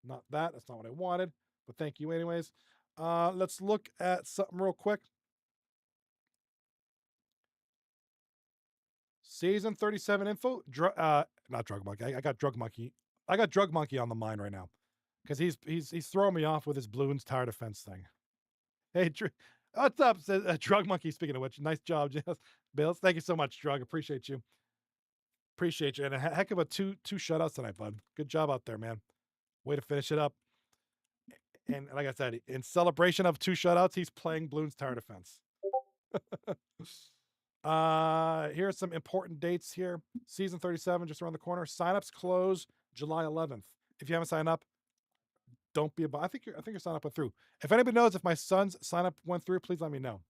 Not that. That's not what I wanted, but thank you anyways. Let's look at something real quick. Season 37 info. Not Drug Monkey. I got Drug Monkey. I got Drug Monkey on the mind right now because he's throwing me off with his balloons tower defense thing. Hey, what's up? Says Drug Monkey. Speaking of which, nice job, Bales. Thank you so much, Drug. Appreciate you. Appreciate you. And a heck of a two shutouts tonight, bud. Good job out there, man. Way to finish it up. And like I said, in celebration of 2 shutouts, he's playing Bloons Tower Defense. Here's some important dates here. Season 37 just around the corner. Signups close July 11th. If you haven't signed up, don't be I think your sign up went through. If anybody knows if my son's sign up went through, please let me know.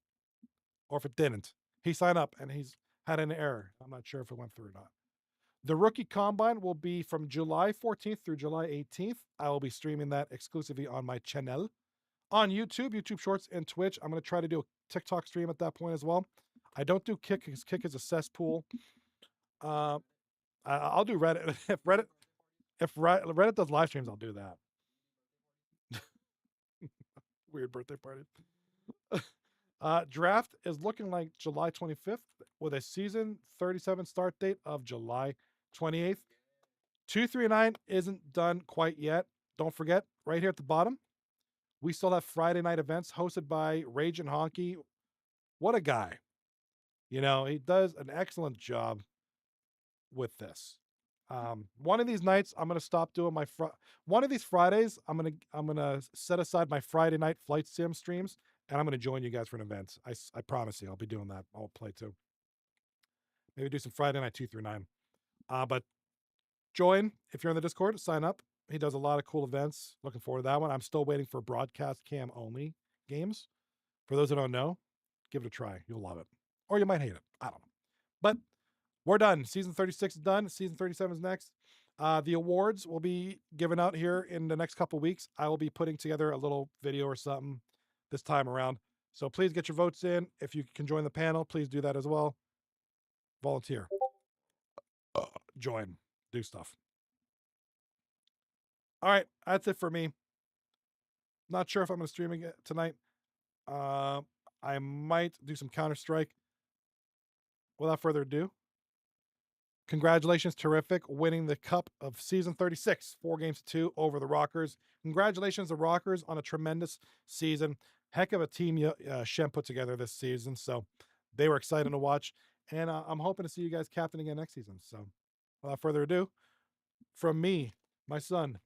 Or if it didn't. He signed up and he's had an error. I'm not sure if it went through or not. The Rookie Combine will be from July 14th through July 18th. I will be streaming that exclusively on my channel. On YouTube Shorts, and Twitch. I'm going to try to do a TikTok stream at that point as well. I don't do Kick because Kick is a cesspool. I'll do Reddit. If Reddit does live streams, I'll do that. Weird birthday party. Draft is looking like July 25th with a season 37 start date of July 28th. 239 isn't done quite yet. Don't forget, right here at the bottom, we still have Friday night events hosted by Rage and Honky. What a guy. You know, he does an excellent job with this. One of these nights, I'm gonna stop doing my one of these Fridays. I'm gonna set aside my Friday night flight sim streams, and I'm gonna join you guys for an event. I promise you, I'll be doing that. I'll play too. Maybe do some Friday night 2 through 9. But join if you're in the Discord. Sign up. He does a lot of cool events. Looking forward to that one. I'm still waiting for broadcast cam only games. For those that don't know, give it a try. You'll love it, or you might hate it. I don't know, but. We're done. Season 36 is done. Season 37 is next. The awards will be given out here in the next couple weeks. I will be putting together a little video or something this time around. So please get your votes in. If you can join the panel, please do that as well. Volunteer. Join. Do stuff. All right. That's it for me. Not sure if I'm going to stream it tonight. I might do some Counter-Strike. Without further ado, congratulations, Tarrific, winning the Cup of Season 36, 4 games to 2 over the Rockers. Congratulations, the Rockers, on a tremendous season. Heck of a team Shem put together this season, so they were excited to watch. And I'm hoping to see you guys captain again next season. So without further ado, from me, my son,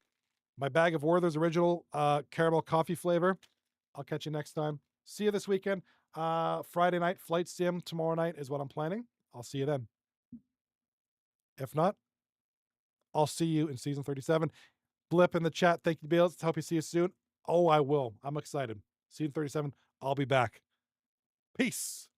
my bag of Werther's original caramel coffee flavor. I'll catch you next time. See you this weekend. Friday night, Flight Sim tomorrow night is what I'm planning. I'll see you then. If not, I'll see you in season 37. Blip in the chat. Thank you, Bales. Hope you see you soon. Oh, I will. I'm excited. Season 37. I'll be back. Peace.